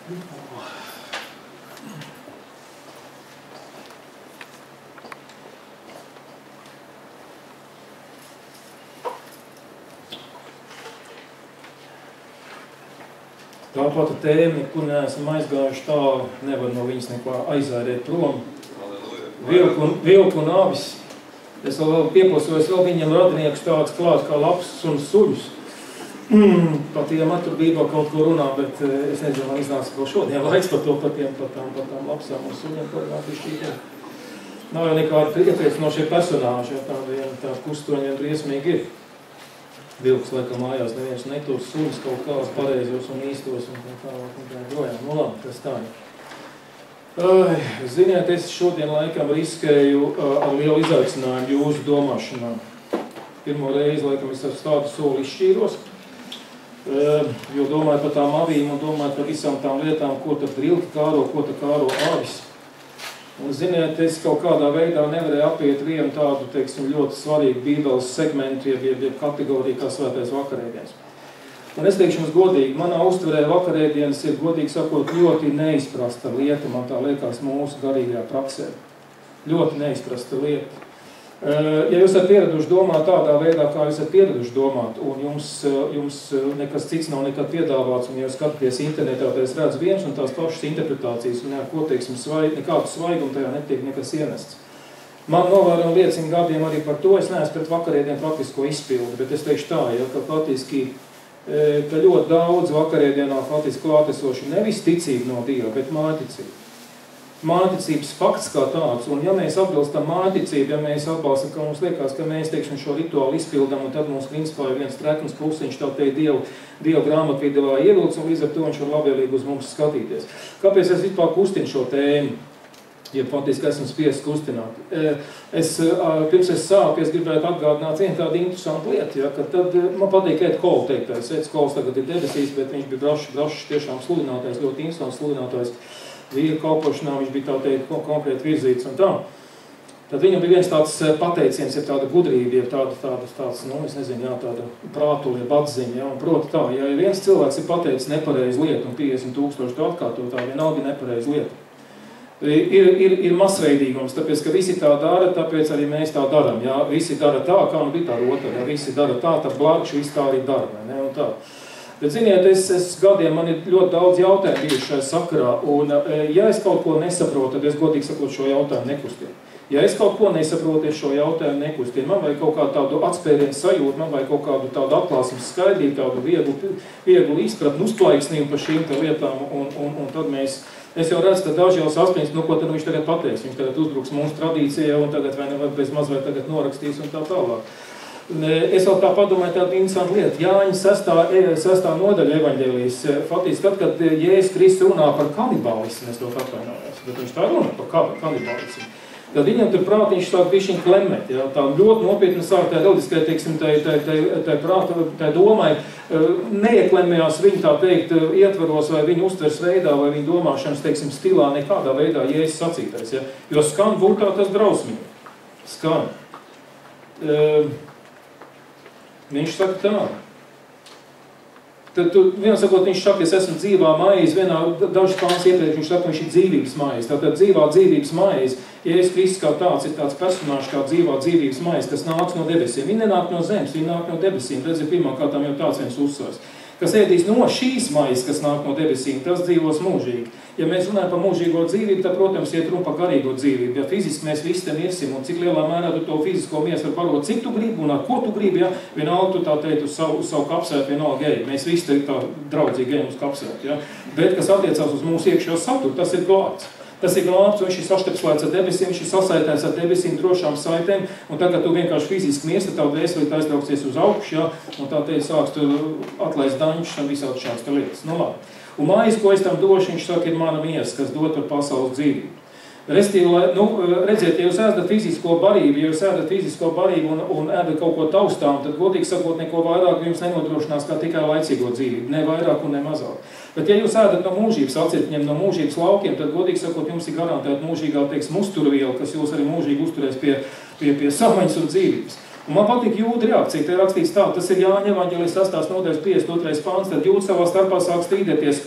Tā pati tēma, kur neesam aizgājuši tālu, nevar no viņas neko aizērēt prom. Vilku un avis. Es vēl pieplosojos vēl viņam radiniekus tāds klāt kā lapsas un suļus. Par tiem atturbībā kaut ko runā, bet es nezinu, man iznāca kaut šodien laiks par to, par tām lapsām un suļiem, par šķītiem. Nav jau nekāda iepriecinošie personāži, ja tā kustoņiem briesmīgi ir. Vilks, laikam, mājās neviens netos suļus kaut kāds pareizos un īstos un tā projām. Nu labi, tas tā ir. Ziniet, es šodien laikam riskēju ar lielu izaicinājumu jūsu domāšanā. Pirmo reizi, laikam, es ar tādu soli izšķīros, jo domāju par tām avīm un domāju par visām tām lietām, ko tad rilki kāro, ko tad kāro avis. Un, ziniet, es kaut kādā veidā nevarēju apiet vienu tādu, teiksim, ļoti svarīgu bībeles segmentu, jeb kategoriju kā svētais vakarēdienas. Un es teikšu jums godīgi, manā uztverē vakarēdienas ir, godīgi sakot, ļoti neizprasta lieta, man tā liekas, mūsu garīgajā praksē. Ļoti neizprasta lieta. Ja jūs esat pieraduši domāt tādā veidā, kā jūs esat pieraduši domāt, un jums nekas cits nav nekad piedāvāts, un ja jūs skatāties internetā, tad es redzu viens un tās pašas interpretācijas, un neko, teiksim, nekādu svaigumu tajā netiek nekas ienests. Man novērojam liecina gadiem arī par to, es neesmu pret vakarēdienu praktisko izpildi, bet es teikšu tā, ja, ka faktiski, ka ļoti daudz vakarēdienā faktiski klātesoši nevis ticība no Dieva, bet māticība. Māticības fakts kā tāds, un ja mēs atbilstam māticību, ja mēs atbalstam, ka mums liekas, ka mēs, teiksim, šo rituālu izpildam, un tad mums principā ir viens trekums plusiņš, tā teikt, Dieva grāmatvidevā ievilks, un līdz ar to viņš var labvēlīgi uz mums skatīties. Kāpēc es vispār kustinu šo tēmu? Ja faktiski esmu spiests kustināt. Pirms es sāku, es gribētu atgādināt vienu tādu interesantu lietu, ja, ka tad man patīk Ed Kola teiktais. Ed Kols tagad ir debesīs, bet viņš bija brašs tiešām sludinātājs, ļoti interesants sludinātājs. Vīra kalpošanā viņš bija tā teikt konkrēti virzīts un tā. Tad viņam bija viens tāds pateiciens, ir tāda gudrība, ir tāds, nu, es nezinu, jā, tāda prātuli, atziņa, jā, un proti tā, ja viens cilvēks ir pateicis nepareizu lietu un 50,000 to atkārtot, tā vienalga ir nepareizu lietu. Ir masveidīgums, tāpēc, ka visi tā dara, tāpēc arī mēs tā daram, jā, visi dara tā, kā nu bija tā otra, jā, visi dara tā blārkši, visi tā arī dara, ne, un tā. Bet, ziniet, es gadiem, man ir ļoti daudz jautājumu bijuši šajā sakarā, un ja es kaut ko nesaprotu, tad es godīgi sakot šo jautājumu nekustinu. Ja es kaut ko nesaprotu, es šo jautājumu nekustinu. Man vajag kaut kādu tādu atspērienu sajūtu, man vajag kaut kādu tādu atklāsmes skaidrību, tādu vieglu izpratni, uzplaiksnību par šīm lietām, un tad es jau redzu, ka daži jau saspringst, nu, ko tad viņš tagad pateiks. Viņš tagad uzbruks mūsu tradīcijai, un tagad vai ne, bez maz vai tagad norakstīs un tā tālāk. Es vēl tā padomāju tādu interesantu lietu. Jāņa 6. nodaļa evaņģēlijas. Faktiski, tad, kad Jēzus Kristus runā par kanibālismu, es to atvainojos, bet viņš tā runā par kanibālismu. Tad viņam tur prātiņš sāk bišķiņ klemēt, ja? Tā ļoti nopietni sāk tā reliģiskai, teiksim, tā domai, neieklemējās viņa tā teikt ietvaros vai viņa uztvers veidā vai viņa domāšanas, teiksim, stilā nekādā veidā Jēzus sacītais, ja? Jo skan burtā tas drausmīgi. Skan. Viņš saka tā. Tad viens sakot, viņš saka, es esmu dzīvā maize, dažas pāns iepriekš viņš saka, viņš ir dzīvības maize. Tātad dzīvā dzīvības maize, Jēzus Kristus kā tāds ir tāds personāžs kā dzīvā dzīvības maize, kas nāks no debesīm. Viņa nenāk no zemes, viņa nāk no debesīm. Redzi, pirmkārtām jau tāds viens uzsvars. Kas ēdīs no šīs maizes, kas nāk no debesīm, tas dzīvos mūžīgi. Ja mēs runājam par mūžīgo dzīvību, tad, protams, iet runa par garīgo dzīvību. Ja fiziski mēs visi te mirsim, un cik lielā mērā tu to fizisko miesu var barot, cik tu gribi un ar ko tu gribi, ja? Vienalga tu tā teikt uz savu kapsētu, vienalga ej. Mēs visi te tā draudzīgi ejam uz kapsētu, ja? Bet, kas attiecās uz mūsu iekšējo saturu, tas ir glābts. Tas ir glābts, un viņš ir saštepslēts ar debesīm, viņš ir sasaitēts ar debesīm drošām saitēm, un tagad tu vienkārši fiziski miesti, tavu dvēselīti aiztrauksies uz augšu, ja, un tā teikt sāks tu atlaist daņus un visādi šāds lietas. Nu labi. Un maize, ko es tam došu, viņš saka, ir mana miesa, kas dod par pasaules dzīvību. Restīvi, nu, redziet, ja jūs ēdat fizisko barību un ēdat kaut ko taustām, tad, godīgi sakot, neko vairāk jums nenodrošinās kā tikai laicīgo dzīvību, ne vairāk un ne mazāk. Bet, ja jūs ēdat no mūžības, atcirtņiem no mūžības laukiem, tad, godīgi sakot, jums ir garantēta mūžīgā, teiksim, uzturviela, kas jūs arī mūžīgi uzturēs pie samaņas un dzīvības. Un man patīk Jūda reakcija, te rakstīts tā, tas ir Jāņa evaņģēlijas 8. nodaļas 52. pāns, tad Jūda savā starpā sāk strīdēties,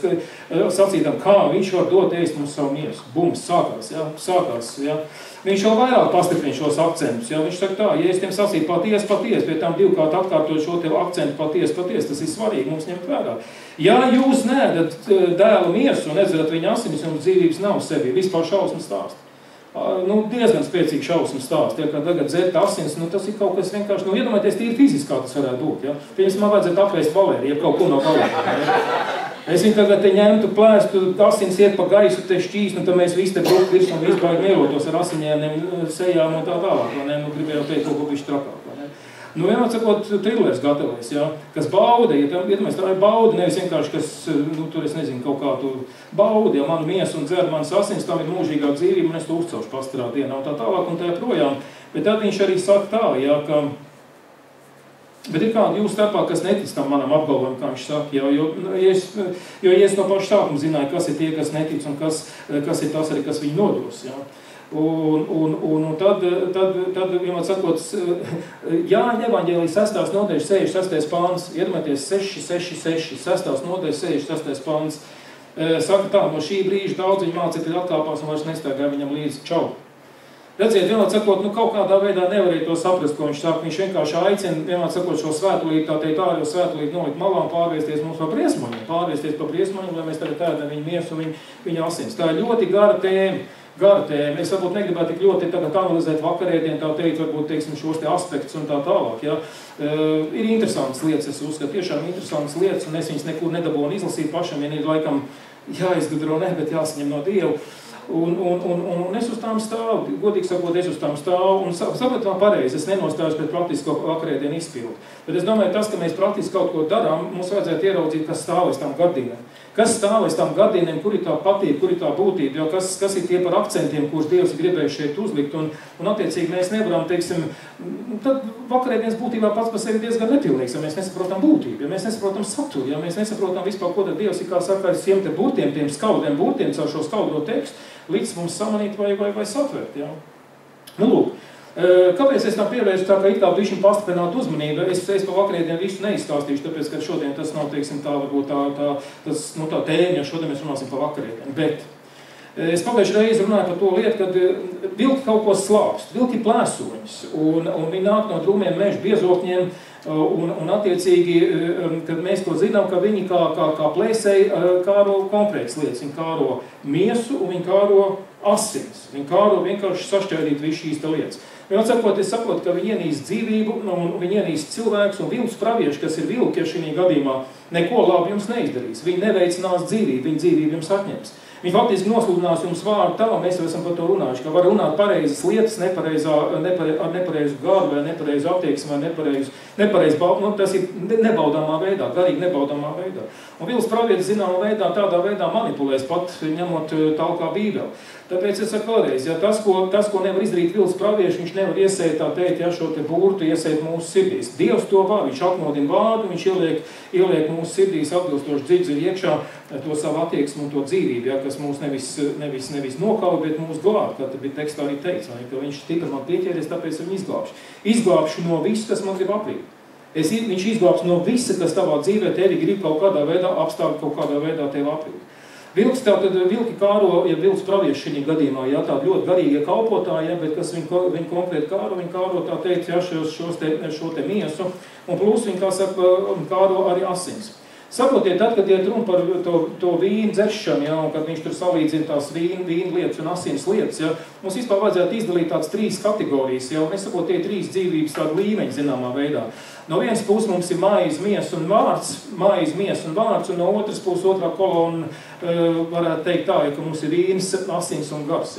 sacītam, kā viņš var dot ēst mums savu miesu. Bums, sākās. Viņš jau vairāk pastiprina šos akcentus, viņš saka tā, ja es tiem sacītu patiesi, pie tām divkārt atkārtot šo te akcentu patiesi, tas ir svarīgi mums ņemt vērā. Ja jūs neēdat dēla miesu un nedzerat viņa asinis, jums dzīvības nav sevī, vispār šausmas stāst. Diezgan spēcīgi šausmas stāsts, ka tagad dzert asins, tas ir kaut kas vienkārši, iedomājieties, tīri fiziski, kā tas varētu būt, Pirms man vajadzētu apvēst Valēriju, ja kaut ko no Valēriju, Es viņu tagad te ņemtu, plēstu, asins iet pa gaisu, te šķīs, tad mēs visi te brūk virs un izbaigi mielotos ar asiņēniem sejām un tā tālāk, gribēju teikt kaut ko bišķi trakāk, vienmēr sakot, trilers gatavojas, kas bauda, iedomājies, tā ir bauda, nevis vienkārši, kas, tur es nezinu, kaut kā tu baudi, manu miesu un dzer manas asins, tam ir mūžīgā dzīvība, un es to uzcelšu pastarā dienā un tā tālāk un tā projām. Bet tad viņš arī saka tā, ka bet ir kādi jūs starpā, kas netic tam manam apgalvojumam, kā viņš saka, jo es no paša sākuma zināju, kas ir tie, kas netic un kas ir tas arī, kas viņi nodos, Un tad vienmēr sakot, Jāņa evaņģēlijas 6. nodaļas 66. pāns, iedomājieties 6, 6. nodaļas 66. pāns, saka tā, no šī brīža daudz viņa mācekļi atkāpās un vairs nestaigāja viņam līdzi. Čau! Redziet, vienmēr sakot, kaut kādā veidā nevarēja to saprast, ko viņš saka. Viņš vienkārši aicina, vienmēr sakot, šo svētulīti, tā teikt ārējo svētulīti nolikt malā un pārviesties mums par briesmoņiem, lai mēs tagad ēdam viņu miesu un viņa asins. Tā ir ļoti gara tēma. Es varbūt negribētu tik ļoti tagad analizēt vakarēdienu, tā teikt, varbūt, teiksim, šos te aspektus un tā tālāk, Ir interesantas lietas, es uzskatu, tiešām interesantas lietas, un es viņas nekur nedabūnu izlasīt pašam, ja ir laikam jāizgudro, bet jāsaņem no Dievu. Un es uz tām stāvu, godīgi sakot, un saprotu man pareizi, es nenostājos pēc praktisko vakarēdienu izpildu. Bet es domāju, tas, ka mēs praktiski kaut ko darām, mums vajadzētu ieraudzīt, kas stāv aiz tām gardīnēm. Kas stāv aiz tām gardīnēm, kur ir tā patība, kur ir tā būtība, kas ir tie par akcentiem, kurus Dievs ir gribējis šeit uzlikt. Un attiecīgi mēs nevaram, teiksim, tad vakarēdienas būtībā pats par sevi diezgan nepilnīgs, ja mēs nesaprotam būtību, ja mēs nesaprotam saturu, ja mēs nesaprotam vispār, ko tad Dievs ir, kā saka, ar šiem te burtiem, tiem skaudiem burtiem, caur šo skaudro tekstu, līdz mums samanīt vai satvert, Lūk, kāpēc es tam pievērstu tā, ka it kā bišķiņ pastiprinātu uzmanību? Es pa vakarēdienu visu neizstāstīšu, tāpēc, ka šodien tas nav, teiksim, tā varbūt tā tēma, jo šodien mēs runāsim pa vakarēdienu. Bet es pagājušajā reizi runāju par to lietu, kad vilki kaut ko slāpst, vilki plēsoņas, un viņi nāk no drūmiem mežu biezokņiem, un attiecīgi, kad mēs to zinām, ka viņi kā plēsēji kāro konkrētas lietas, viņi kāro miesu un viņi kāro asins, viņi kāro vienkārši sašķaidīt visu šīs lietas. Es saprotu, ka viņi ienīst dzīvību, un viņi ienīst cilvēkus, un vilks pravieši, kas ir vilki, ja šī gadījumā neko labi jums neizdarīs. Viņi neveicinās dzīvību, viņi dzīvību jums atņems. Viņi faktiski nosludinās jums vārdu tā, mēs jau esam par to runājuši, ka var runāt pareizas lietas, ar nepareizu garu, vai nepareizu attieksmi, vai nepareizu, tas ir nebaudāmā veidā, garīgi nebaudāmā veidā. Un vilks pravietis zināmā veidā, tādā veidā manipulēs, pat ņemot tālkā Bībeli. Tāpēc es saku vēlreiz, tas, ko nevar izdarīt vilks pravieši, viņš nevar iesēt, tā teikt, šo te burtu iesēt mūsu sirdīs. Dievs to var, viņš atmodina vārdu, viņš ieliek mūsu sirdīs atbilstoši dziļi iekšā to savu attieksmi un to dzīvību, kas mūs nevis nokauj, bet mūs glāb, kā te bija tekstā arī teikts, ka viņš stipri man pieķēries, tāpēc viņu izglābšu. Izglābšu no visu, kas man grib aprīt. Viņš izglābs no visa, kas tavā dzīvē tevi grib kaut kādā veidā apstāvēt, kaut kādā veidā tevi aprīt. Vilks tātad vilki kāro, ja vilks pravieši šī gadījumā, tādi ļoti garīgie kalpotāji, bet kas viņi konkrēti kāro, tā teikt, šo te miesu, un plus viņi, kā saka, kāro arī asins. Saprotiet, tad, kad iet runa par to vīnu dzeršanu, un kad viņš tur salīdzina tās vīnu lietas un asins lietas, mums vispār vajadzētu izdalīt tādas 3 kategorijas, un es saprotu, tie 3 dzīvības tādu līmeņi zināmā veidā. No vienas puses mums ir maize, miesa un vārds, un no otras puses otrā kolona varētu teikt tā, ka mums ir vīns, asins un gars.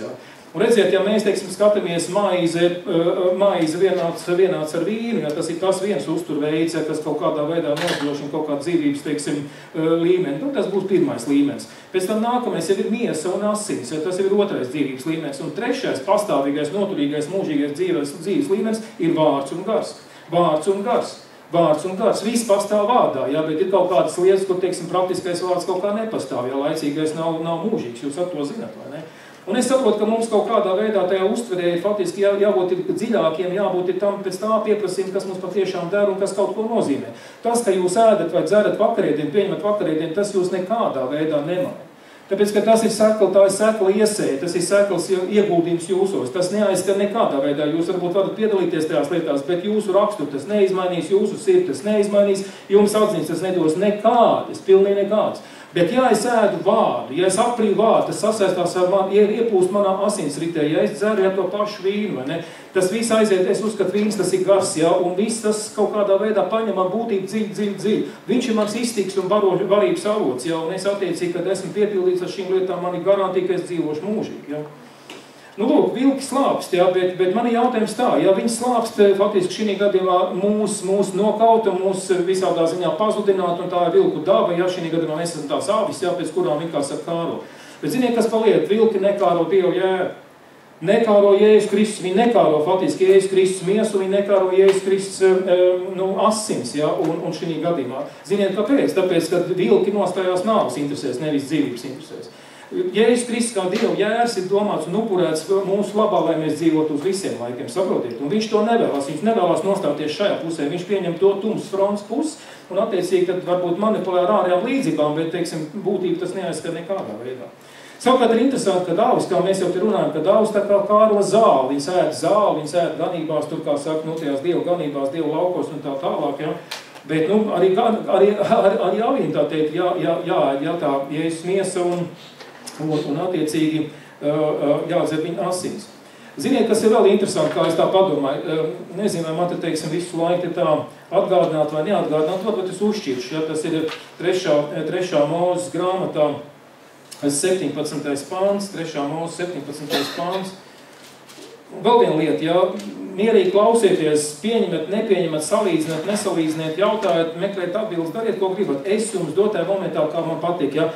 Un redziet, ja mēs, teiksim, skatāmies maize vienāds ar vīnu, tas ir tas viens uzturveids, kas kaut kādā veidā nodrošina kaut kādu dzīvības, teiksim, līmeni, tas būs pirmais līmenis. Pēc tam nākamais jau ir miesa un asins, tas jau ir otrais dzīvības līmenis. Un trešais, pastāvīgais, noturīgais, mūžīgais dzīves līmenis ir vārds un gars. Vārds un gars. Viss pastāv vārdā, bet ir kaut kādas lietas, kur, teiksim, praktiskais vārds kaut kā nepastāv, laicīgais nav mūžīgs, jūs ar to zināt, vai ne? Un es saprotu, ka mums kaut kādā veidā tajā uztverē ir faktiski jābūt dziļākiem, jābūt tam pēc tā pieprasījuma, kas mums patiešām der un kas kaut ko nozīmē. Tas, ka jūs ēdat vai dzerat vakarēdienu, pieņemat vakarēdienu, tas jūs nekādā veidā nemaina. Tāpēc, ka tas ir sekla iesēja, tas ir seklas ieguldījums jūsos. Tas neaizskar nekādā veidā. Jūs varbūt varat piedalīties tajās lietās, bet jūsu raksturu tas neizmainīs, jūsu sirdi tas neizmainīs, jums atziņas tas nedos nekādas, pilnīgi nekādas. Bet ja es ēdu vārdu, ja es aprīju vārdu, tas sasaistās ar mani, iepūst manā asinsritē, ja es dzeru to pašu vīnu, vai ne? Tas viss aiziet, es uzskatu, vīns tas ir gars, ja? Un viss tas kaut kādā veidā paņem man būtību dziļi. Viņš ir mans iztiks un varības avots, ja? Un es attiecīgi, kad esmu piepildīts ar šīm lietām, man ir garantija, ka es dzīvošu mūžīgi, ja? Nu, lūk, vilki slāpst, ja, bet man ir jautājums tā, ja viņi slāpst, faktiski šī gadījumā mūs nokaut un mūs visādā ziņā pazudināt, un tā ir vilku daba, ja šī gadījumā mēs esam tās āvis, ja, pēc kurām viņi kā saka kāro. Bet ziniet, kas paliek, vilki nekāro Dievu jēru, nekāro Jēzus Kristus, viņi nekāro faktiski Jēzus Kristus miesu, viņi nekāro Jēzus Kristus asins, ja, un šī gadījumā. Ziniet, kāpēc? Tāpēc, ka vilki nostājās nāves interesēs, nevis dzīvības interesēs. Jēzus Kristus kā Dieva jērs ir domāts un upurēts mūsu labā, lai mēs dzīvotu uz visiem laikiem, saprotiet? Un viņš to nevēlas, viņš nevēlas nostāties šajā pusē, viņš pieņem to tumsas fronts pusi, un attiecīgi tad varbūt manipulē ar ārējām līdzībām, bet, teiksim, būtība tas neaizskar nekādā veidā. Savukārt ir interesanti, ka dāvis, kā mēs jau te runājam, ka dāvis tā kā kāro zāli, viņas ēd zāli, viņas ēd ganībās, tur kā saka, tajās Dieva ganībās, Dieva laukos un tā tālāk, ja? Bet, arī avīm tā teikt, jāēd tā Jēzus miesa un attiecīgi jādzer viņa asins. Ziniet, kas ir vēl interesanti, kā es tā padomāju, nezinu, vai man te, teiksim, visu laiku tā atgādināt vai neatgādināt, varbūt es uzšķiršu, ja tas ir 3. Mūzes grāmatā 17. pāns, 3. Mūzes 17. pāns. Vēl viena lieta, ja mierīgi klausieties, pieņemat, nepieņemat, salīdziniet, nesalīdziniet, jautājiet, meklēt atbildes, dariet, ko gribat. Es jums dotajā momentā, kā man patīk, ja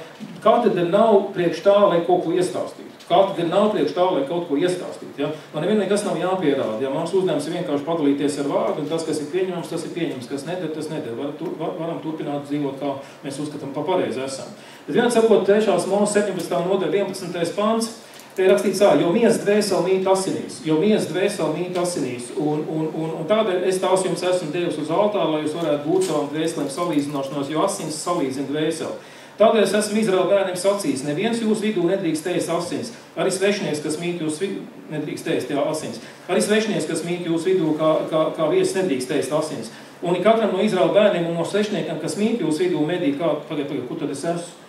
katedra nav priekš tā, lai kaut ko iestāstītu. Katedra nav priekš tā, lai kaut ko iestāstītu. Ja? Man nevienīgi kas nav jāpierāda. Ja? Mans uzdevums ir vienkārši padalīties ar vārdu, un tas, kas ir pieņemams, tas ir pieņemams, kas neder, tas neder. Varam turpināt dzīvot, kā mēs uzskatām pa pareizi esam. Bet vienā sakot, 3. Mūzes 17. nodaļa 11. pāns, te ir rakstīts tā, jo miesas dvēseli mīt asinīs, un tādēļ es tās jums esmu devis uz altāru, lai jūs varētu būt savām dvēselēm salīdzināšanos, jo asins salīdzina dvēseli. Tādēļ es esmu Izraēla bērniem sacījis, neviens jūsu vidū nedrīkst ēst asins, arī svešinieks, kas mīt jūsu vidū, nedrīkst ēst asins, arī svešinieks, kas mīt jūsu vidū, kā viesis nedrīkst ēst asins. Un katram no Izraēla bērniem un no svešniekiem, kas mīt jūsu vidū, medī pagaid, kur tad es esmu?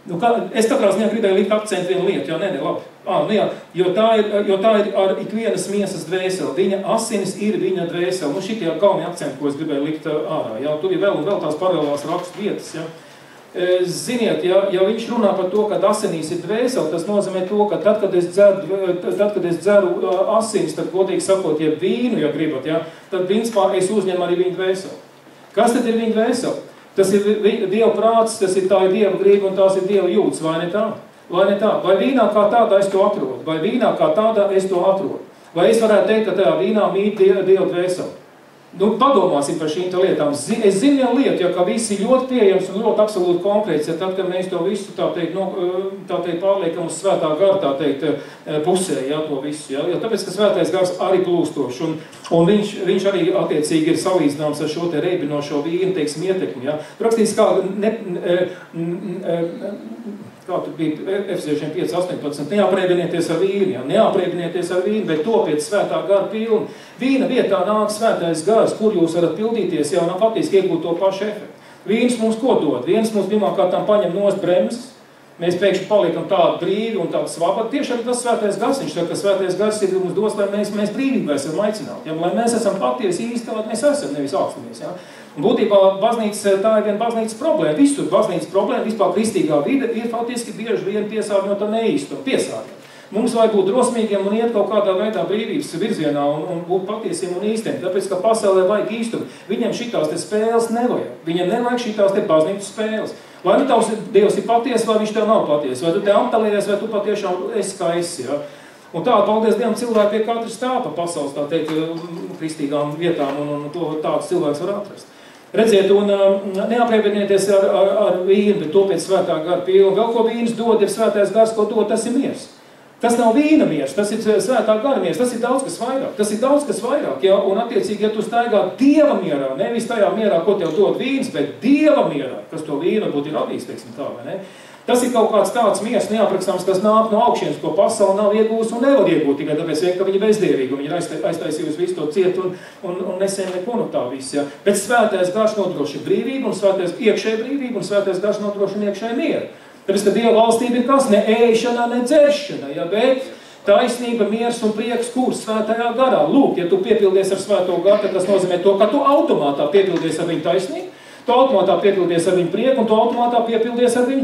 Nu, es katrā ziņā gribēju likt akcentu vienu lietu, labi. Jo tā ir ar ikvienas miesas dvēseli. Viņa asinis ir viņa dvēseli. Nu, šitie galvenie akcenti, ko es gribēju likt ārā. Jā, tur ir vēl tās paralēlās rakstu vietas. Ja. Ziniet, ja viņš runā par to, ka asinīs ir dvēseli, tas nozīmē to, ka tad, kad es dzeru asinis, tad, godīgi sakot, ja vīnu, ja gribat, ja, tad principā es uzņemu arī viņu dvēseli. Kas tad ir viņa dvēseli? Tas ir Dieva prāts, tas ir tā Dieva grība un tās ir Dieva jūtas, vai ne tā? Vai vīnā kā tādā es to atrodu? Vai es varētu teikt, ka tajā vīnā mīt Dieva dvēseli? Nu, padomāsim par šīm lietām. Es zinu vienu lietu, ka viss ir ļoti pieejams un ļoti absolūti konkrēts, ja tad, kad mēs to visu, tā teikt, pārliekam uz svētā gara, tā teikt, pusē, ja, to visu, ja. Tāpēc, ka svētais gars arī plūstošs, un viņš arī attiecīgi ir salīdzināms ar šo te reibinošo vīnu, teiksim, ietekmi, ja. Rakstīts, kā tur bija Efesiešiem 5:18, neaprēbinieties ar vīnu, bet topiet svētā gara pilni. Vīna vietā nāk svētais gars, kur jūs varat pildīties, jau nav faktiski iegūt to pašu efektu. Vīns mums ko dod? Vīns mums pirmkārt paņem nost bremzes, mēs pēkšņi paliekam tādi brīvi un tādi svabati. Tieši arī tas svētais gars, viņš saka, ka svētais gars ir mums dos, lai mēs brīvībā esam aicināti, ja? Lai mēs esam patiesi īsti, kādi mēs esam, nevis augstumies. Ja? Un būtībā baznīca, tā ir viena baznīcas problēma. Visur baznīcas problēma, vispār kristīgā vide ir faktiski bieži vien piesārņota neīsto, piesārņota. Mums vajag būt drosmīgiem un iet kaut kādā veidā brīvības virzienā un būt patiesiem un īstiem, tāpēc, ka pasaulē vajag īstumu. Viņam šitās te spēles nevajag. Viņam nevajag šitās te baznīcas spēles. Vai nu tavs Dievs ir patiesi, vai viņš tev nav patiesi, vai tu te aptalies, vai tu patiešām esi kā esi, ja? Un tā, paldies Dievam, cilvēki pie katras stāpa pasaules, tā teikt, kristīgām vietām, un tāds cilvēks var atrast. Redziet, un neaprēbinieties ar vīnu, bet to pēc svētā gara pilnu. Vēl ko vīns dod, ja svētais gars, ko dod, tas ir miers. Tas nav vīna miers, tas ir svētā gara miers, tas ir daudz kas vairāk. Tas ir daudz kas vairāk, ja? Un attiecīgi, ja tu staigā Dieva mierā, nevis tajā mierā, ko tev dod vīns, bet Dieva mierā, kas to vīnu būtu ir radījis, teiksim tā, vai ne? Tas ir kaut kāds tāds miers neaprakstāms, kas nāk no augšienes, ko pasaule nav iegūs un nevar iegūt, tikai tāpēc, ka viņa bezdievīga, viņa ir aiztaisījusi visu to ciet un nesiem neko no tā viss, ja? Bet svētais gars nodrošina brīvību un svētais iekšēja brīvību un svētais gars nodrošina iekšēja mieru. Tāpēc, ka Dieva valstība ir kas? Ne ēšana, ne dzeršana, ja, bet taisnība, miers un prieks, kur svētajā garā. Lūk, ja tu piepildies ar svēto garu, tad tas nozīmē to, ka tu automātā piepildies ar viņu taisnību, tu automātā piepildies ar viņu prieku un tu automātā piepildies ar viņu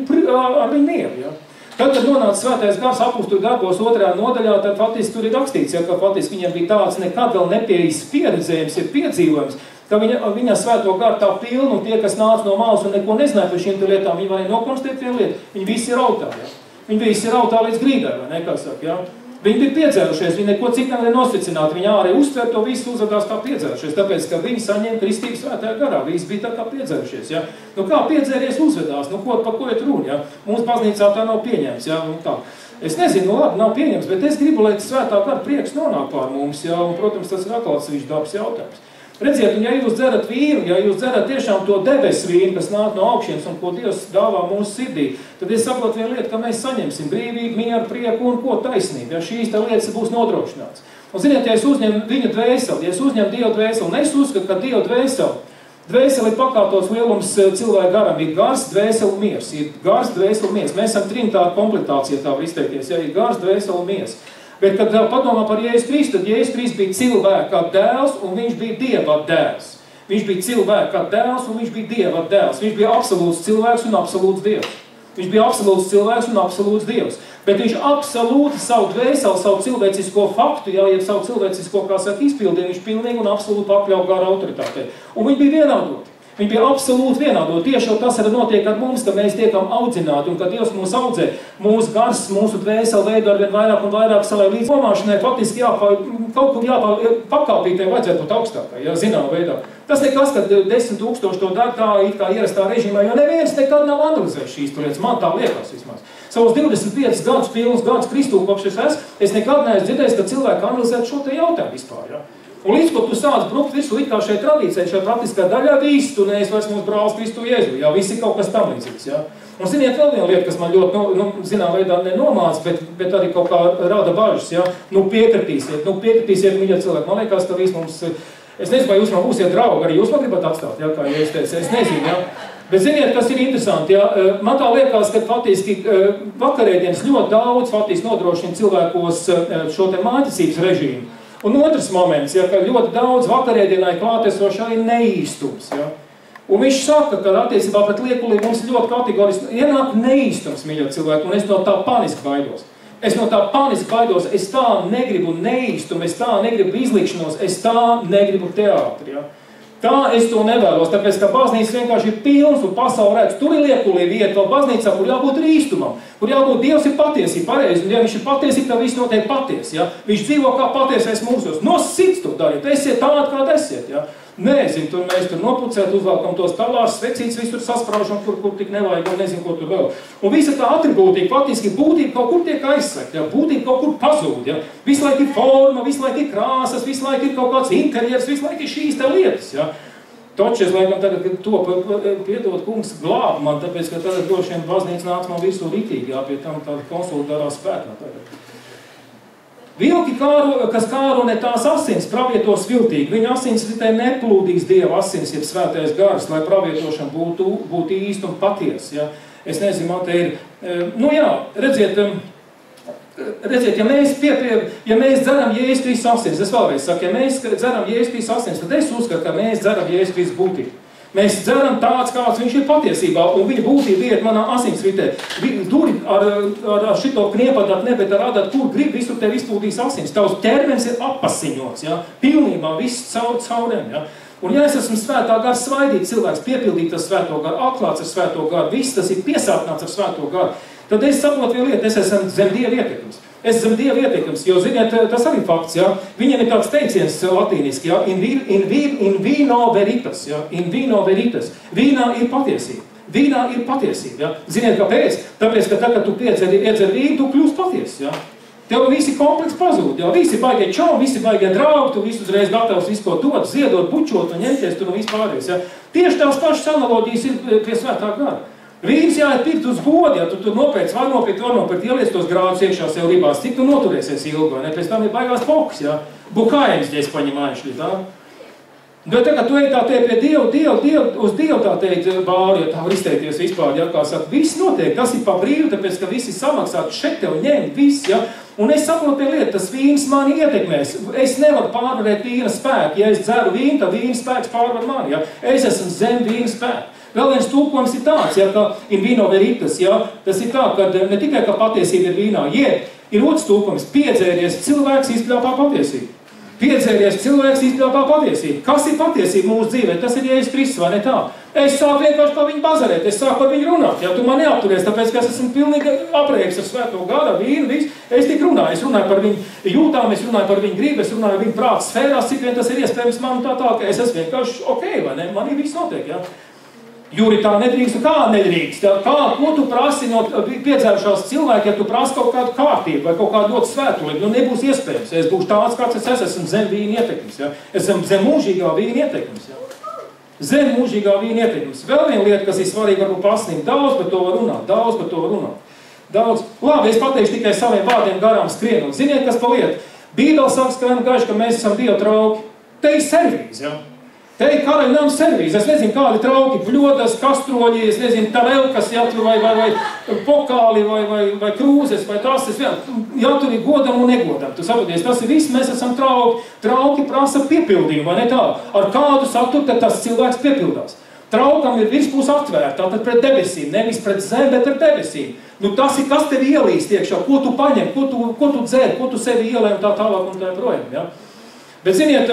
mieru. Ja. Tad, kad nonāca svētais gars apostļu darbos 2. nodaļā, tad faktiski tur ir rakstīts, ja, ka faktiski viņam bija tāds nekad vēl nepieejams pieredzējums, ir piedzīvojums, ka viņa svēto garu tā pilna, un tie, kas nāca no malas un neko nezināja par šīm lietām, viņi varēja nokonstatēt vienu lietu, viņi visi ir rautā, ja? Viņi visi ir rautā līdz grīdai, vai ne, kā saka, ja? Viņi bija piedzērušies, viņi neko citu nevarēja nosticināt, viņi arī uztver to visu uzvedās kā piedzērušies, tāpēc, ka viņi saņēma kristību svētajā garā, visi bija tā kā piedzērušies, ja? Nu kā piedzēries uzvedās, nu par ko ir runa, ja? Mums baznīcā tā nav pieņemts, ja? Un tā. Es nezinu, nu labi, nav pieņemts, bet es gribu, lai svētā gara prieks nonāk pār mums, ja? Un, protams, tas ir atkal atsevišķs dabas jautājums. Redziet, un ja jūs dzerat vīnu, ja jūs dzerat tiešām to debesu vīnu, kas nāk no augšienes un ko Dievs dāvā mūsu sirdī, tad es saprotu vienu lietu, ka mēs saņemsim brīvību, mieru, prieku un ko taisnību, ja šīs lietas būs nodrošināts. Un ziniet, ja es uzņemu viņa dvēseli, ja es uzņemu Dieva dvēseli, un es uzskatu, ka Dieva dvēseli ir pakāptos lielums cilvēku garam, ir gars, dvēseli, miers, ir gars, dvēseli, miers. Mēs esam trinitāte komplektācija, tā var izteikties, ja ir gars, dvēseli, miers. Bet, kad padomā par Jēzus Kristu, tad Jēzus Kristus bija cilvēka dēls un viņš bija Dieva dēls. Viņš bija cilvēka dēls un viņš bija Dieva dēls. Viņš bija absolūts cilvēks un absolūts Dievs. Viņš bija absolūts cilvēks un absolūts Dievs. Bet viņš absolūti savu dvēseli, savu cilvēcisko faktu, ja savu cilvēcisko, kā saka, izpildīja, viņš pilnīgi un absolūti pakļauj gara autoritātei. Un viņi bija vienādoti. Viņi bija absolūti vienādoti. Tieši tas arī notiek ar mums, ka mēs tiekam audzināti un kad Dievs mūs audzē, mūsu gars, mūsu dvēseli veido arvien vairāk un vairāk savai līdz domāšanai, faktiski kaut kur pakāpītai vajadzētu būt augstākai, ja, zināmā veidā. Tas nekas, kad 10 000 to dara tā, it kā ierastā režīmā, jo neviens nekad nav analizējis šīs lietas. Man tā liekas vismaz. Savos 25 gadus, pilnus gadus Kristū, kopš es nekad neesmu dzirdējis, ka cilvēki analizētu šo te jautājumu vispār, ja. Un līdz, ko tu sāc brukt visu it kā šai tradīcijai, šai praktiskā daļā, viss, tu neesi vairs mūsu brālis Kristu Jēzu, jā, viss ir kaut kas tam līdzīgs, jā. Un ziniet, vēl viena lieta, kas man ļoti, zinām veidā nenomāc, bet arī kaut kā rada bažas, jā. Piekritīsiet, mīļie cilvēki. Man liekas, ka viss mums, es nezinu, vai jūs man būsiet draugi, arī jūs man gribat atstāt, jā, kā es teicu, es nezinu, jā. Bet ziniet, kas ir interesanti, jā, man tā liekas, ka faktiski vakarēdienas ļoti daudz faktiski nodrošina cilvēkos šo te māticības režīmu. Un otrs moments, ja, ka ļoti daudz vakarēdienai klātesoši arī neīstums. Ja. Un viņš saka, ka attiecībā pret liekulību mums ļoti kategoriski ienāk neīstums, mīļie cilvēki, un es no tā paniski baidos. Es tā negribu neīstumu, es tā negribu izlikšanos, es tā negribu teātri. Ja. Tā es to nevēlos, tāpēc, ka baznīca vienkārši ir pilns un pasauli redz. Tur ir liekulība vieta vēl baznīcā, kur jābūt īstumam, kur jābūt Dievs ir patiesība, pareizi, un ja viņš ir patiesība, tad viss notiek patiesi, ja? Viņš dzīvo kā patiesais mūsos. No sirds to dariet, esiet tādi, kādi esiet, ja? Nezinu, tur mēs tur nopucēt, uzvelkam tos talārs, svecīts, visur saspraužam, kur tik nevajag, un nezinu, ko tur vēl. Un visa tā atribūtība, faktiski būtība kaut kur tiek aizsakt, ja? Būtība kaut kur pazūd, ja? Visu laiku ir forma, visu laiku ir krāsas, visu laiku ir kaut kāds interjers, visu laiku ir šīs te lietas, ja? Toči es laikam tagad to piedod kungs glāb man, tāpēc, ka tagad droši vien baznīca nāks man visu ritīgi, jā, pie tam tāda konsolidārā spēkā tagad. Vilki, kas kāro ne tās asins, pravieto sviltīgi. Viņa asins ritē neplūdīs Dieva asins, jeb svētais gars, lai pravietošana būtu īsta un patiesa. Ja? Es nezinu, man te ir, redziet, ja mēs dzeram Jēzus Kristus asins, es vēlreiz saku, ja mēs dzeram Jēzus Kristus asins, tad es uzskatu, ka mēs dzeram Jēzus Kristus būtību. Mēs dzeram tāds, kāds viņš ir patiesībā, un viņa būtība iet manā asinsritē. Tur ar šito kniepadat, ne, bet ar adat, kur grib, visur tev izplūdīs asins. Tavs ķermenis ir apasiņots, ja? Pilnībā viss cauriem. Ja? Un ja es esmu svētā gara svaidīts cilvēks, piepildīt ar svēto garu, atklāts ar svēto garu, viss tas ir piesātināts ar svēto garu, tad es saprotu vienu lietu, es esmu zem Dieva ietekmes. Es esmu Dieva ietekmes, jo, ziniet, tas arī fakts, ja? Viņiem ir tāds teiciens latīniski, ja? In vino veritas, ja? In vino veritas. Vīnā ir patiesība. Vīnā ir patiesība, ja? Ziniet, kāpēc? Tāpēc, ka tad, kad tu iedzer vīnu, tu kļūst patiesi, ja? Tev visi kompleksi pazūd, jo visi baigie čomi, visi baigie draugi, tu visu uzreiz gatavs visu ko dot, ziedot, bučot un ņemties tur un vispārējais. Ja? Tieši tās pašas analoģijas ir pie svētā gara. Vīns jāiet pirkt uz godu, ja tu nopēc, var nopēc, ieliec tos grādus iekšā sev ribās, cik tu noturēsies ilgi, vai ne? Pēc tam ir baigās pokus, ja? Bukājums, ja es paņemājuši, tā? Bet tagad tu ej tā te pie uz Dievu tā teikt bāri, ja tā var izteikties vispār, ja, kā saka, viss notiek, tas ir pa brīvu, tāpēc, ka visi samaksāt, šeit tev ņem, viss, ja, un es saprotu pie lietu, tas vīns mani ietekmēs, es nevaru pārvarēt vīna spēku, ja es dzeru vīnu, tad vīna spēks pārvar mani, ja, es esmu zem vīna spēku. Vēl viens tulkojums ir tāds, ja, ka in vino veritas, ja, tas ir tā, ka ne tikai, ka patiesība ir vīnā, ir otrs tulkojums, piedzēries, cilvēks izpļāpā patiesību. Piedzēries cilvēks izpļāpā patiesību. Kas ir patiesība mūsu dzīvē? Tas ir Jēzus Kristus, vai ne tā? Es sāku vienkārši par viņu bazarēt, es sāku par viņu runāt. Ja tu man neapturies, tāpēc, ka es esmu pilnīgi aprēks ar svēto gada, vīnu, visu. Es tik runāju. Es runāju par viņu jūtām, es runāju par viņu gribu, es runāju par viņu prāta sfērās, cik vien tas ir iespējams man tā, ka es esmu vienkārši ok, vai ne? Man ir viss notiek, ja? Jūri tā nedrīkst, kā nedrīkst? Ko tu prasi no piedzērušās cilvēki, ja tu prasi kaut kādu kārtību vai kaut kādu ļoti svētulību? Nu, nebūs iespējams. Es būšu tāds, kāds es esmu zem vīna ietekmes. Ja? Esmu zem mūžīgā vīna ietekmes. Ja? Zem mūžīgā vīna ietekmes. Vēl viena lieta, kas ir svarīga, varbūt pasnīt. Daudz par to var runāt. Daudz. Labi, es pateikšu tikai saviem vārdiem garām skrienot. Ziniet, kas pa lietu? Bībele saka skaidri gaiši, ka mēs esam Dieva trauki. Te ir servīz, ja? Te ir karaļnam servīz, es nezinu, kādi trauki, bļodas, kastroļi, es nezinu, tarelkas, ja tur vai pokali, vai krūzes, vai tas, ja tur ir godam un negodam. Tu saproties, tas ir viss, mēs esam trauki. Trauki prasa piepildījumu, vai ne tā? Ar kādu saturu, tad tas cilvēks piepildās. Traukam ir virspūs atvērta, tātad pret debesīm, nevis pret zemi, bet pret debesīm. Nu tas ir, kas tevi ielīst iekšā, ko tu paņem, ko tu dzer, ko tu sevi ielē un tā tālāk un tā projām, ja? Bet ziniet,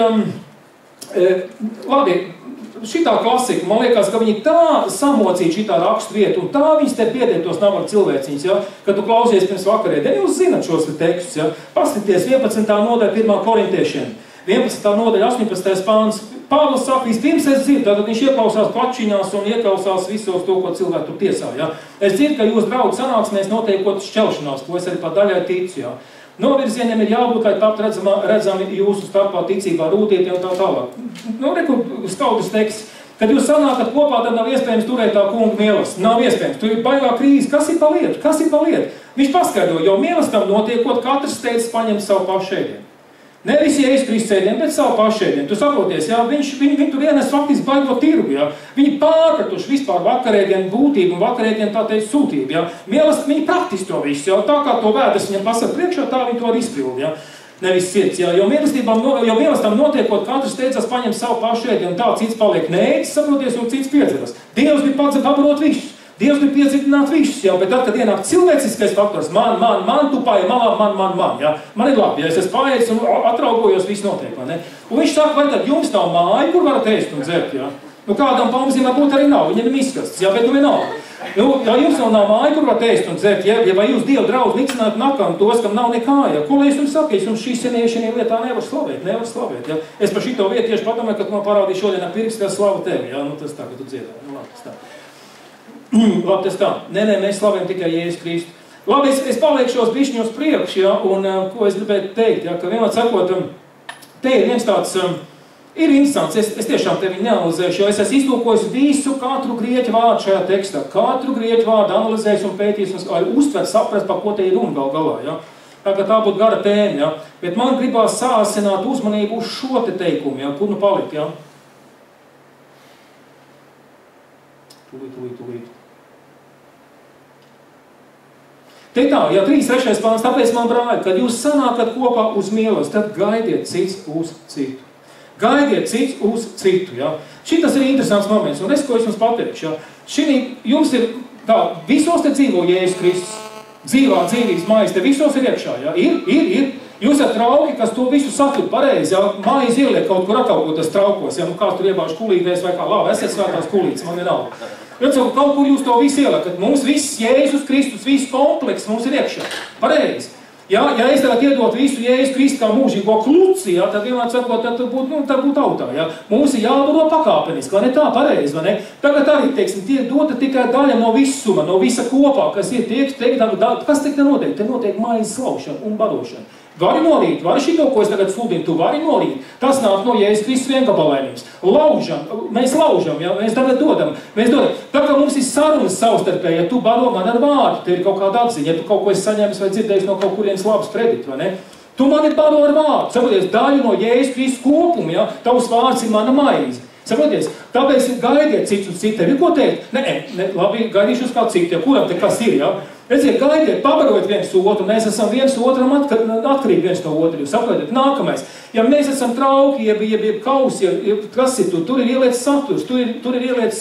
labi, šitā klasika, man liekas, ka viņi tā samocīja šitā rakstu vietu, un tā viņas te piedēja tos nabaga cilvēciņus, ja, kad tu klausies pirms vakarēdien, jūs zinat šos tekstus, ja, paskaties 11. nodaļa 1. korintiešiem, 11. nodaļa 18. pāns, Pāvils saka, vispirms es dzirdu, tātad viņš ieklausās plačiņās un ieklausās visos to, ko cilvēku tur tiesā, ja. Es dzirdu, ka jūs draugu sanāksmēs notiekot šķelšanās, ko es arī pa daļai ticu, ja. Novirzieniem ir jābūt, lai tapt redzami jūsu starpā ticībā, rūtīti un tā tālāk. Nu, reku, skaudrs teksts. Kad jūs sanākat kopā, tad nav iespējams turēt tā kunga mīlestību. Nav iespējams. Tur ir baigā krīze. Kas ir pa lietu? Kas ir pa lietu? Viņš paskaidro, jo mīlestam notiekot, katrs steidzas paņemt savu pašu ēdienu. Nevis Jēzus Kristus ēdienu, bet savu pašu ēdienu. Tu saproties, jā, viņi tur ienes faktiski baigo tirgu, jā. Viņi pārpratuši vispār vakarēdienu būtību un vakarēdienu tā teikt sūtību, jā. Mīlestība, viņi praktiski to visu, jā. Tā kā to vēdas viņam pasaka priekšā, tā viņi to arī izpildi, jā. Nevis sirds, jā. Jo mīlestam notiekot, katrs steidzas paņem savu pašu ēdienu, tā cits paliek neēdis, saproties, un cits piedzeras. Dievs bija pats pabarot visus. Dievs bija piedzīvināt visus, jā, bet tad, kad ienāk cilvēciskais faktors, man, tu paie malā, man, jā. Man ir labi, ja es esmu paēdis un atraugojos, viss notiek, vai ne? Un viņš saka, vai tad jums nav māja, kur varat ēst un dzert, jā? Nu, kādam pamazim varbūt arī nav, viņam ir izkasts, jā, bet nu vienalga. Nu, ja jums nav māja, kur varat ēst un dzert, jā, vai jūs Dievu draudz nicināt nakam tos, kam nav nekā, jā? Ko lai es jums saku, es jums šī seniešanie lietā nevar slavēt, jā? Es par šito vietu tieši padomāju, ka tu man parādīji šodien ar pirkstā slavu tevi, jā? Nu, tas tā, ka tu dziedāji, nu, labi, tas tā. Labi, tas tā. Nē, mēs slavējam tikai Jēzus Kristu. Labi, es paliekšos bišķiņos priekš, ja, un ko es gribētu teikt, ja, ka vienmēr sakot, te ir viens tāds, ir interesants, es tiešām tevi neanalizēšu, jo es esmu iztulkojis visu katru grieķu vārdu šajā tekstā, katru grieķu vārdu analizējis un pētījis, un uztver, saprast, par ko te ir runa galā, ja. Tā būtu gara tēma, ja. Bet man gribās sāsināt uzmanību uz šo te teikumu, ja, kur nu palikt, ja. Tūlīt. Te tā, ja 3.3. pāns, tāpēc man brāļi, kad jūs sanākat kopā uz mīlestību, tad gaidiet cits uz citu. Gaidiet cits uz citu, jā. Šitas ir interesants moments, un ko es jums pateikšu, jā. Šī jums ir tā, visos te dzīvo Jēzus Kristus, dzīvā dzīvības mājas, te visos ir iekšā, jā. Ir. Jūs esat trauki, kas to visu satur pareizi, jā. Mājas ieliek kaut kur kaut tas traukos, jā. Nu kāds tur iebāž kulītēs vai kā labi, esat svētās kulītes, man vienalga. Kaut kur jūs to visu ieliekat. Mums viss Jēzus Kristus, viss kompleks mums ir iekšā. Pareizi. Ja es tagad iedot visu Jēzus Kristu kā mūžīgo kluci, tad vienmēr sakot, tad būtu tautā. Ja? Mums ir jābaro pakāpeniski, vai ne tā pareizi, vai ne? Tagad arī, teiksim, tiek dota tikai daļa no visuma, no visa kopā, kas ir teikt, kas tiek notiek? Te notiek maizes laušana un barošana. Vari norīt, vari šito, ko es tagad sludinu, tu vari norīt. Tas nāk no Jēzus Kristus viengabalēnības. Mēs laužam, ja? Mēs tagad dodam. Tā kā mums ir sarunas savstarpēji, ja tu baro man ar vārdu, tev ir kaut kāda atziņa, ja tu kaut ko esi saņēmis vai dzirdējis no kaut kurienes labas kredit, vai ne? Tu mani baro ar vārdu, saproties, daļu no Jēzus Kristus kopuma, ja? Tavs vārds ir mana maize. Saproties, tāpēc gaidiet cits uz citu. Ir ko teikt? Nē, labi, gaidīšu uz kā citu, ja kuram te kas ir, ja? Redziet, gaidiet, pabarojiet viens otru, mēs esam viens otram atkarīgi viens no otru. Jūs saprotiet, nākamais. Ja mēs esam trauki, jeb kausi, kas ir tur ir ielietas saturs, tur ir ielietas,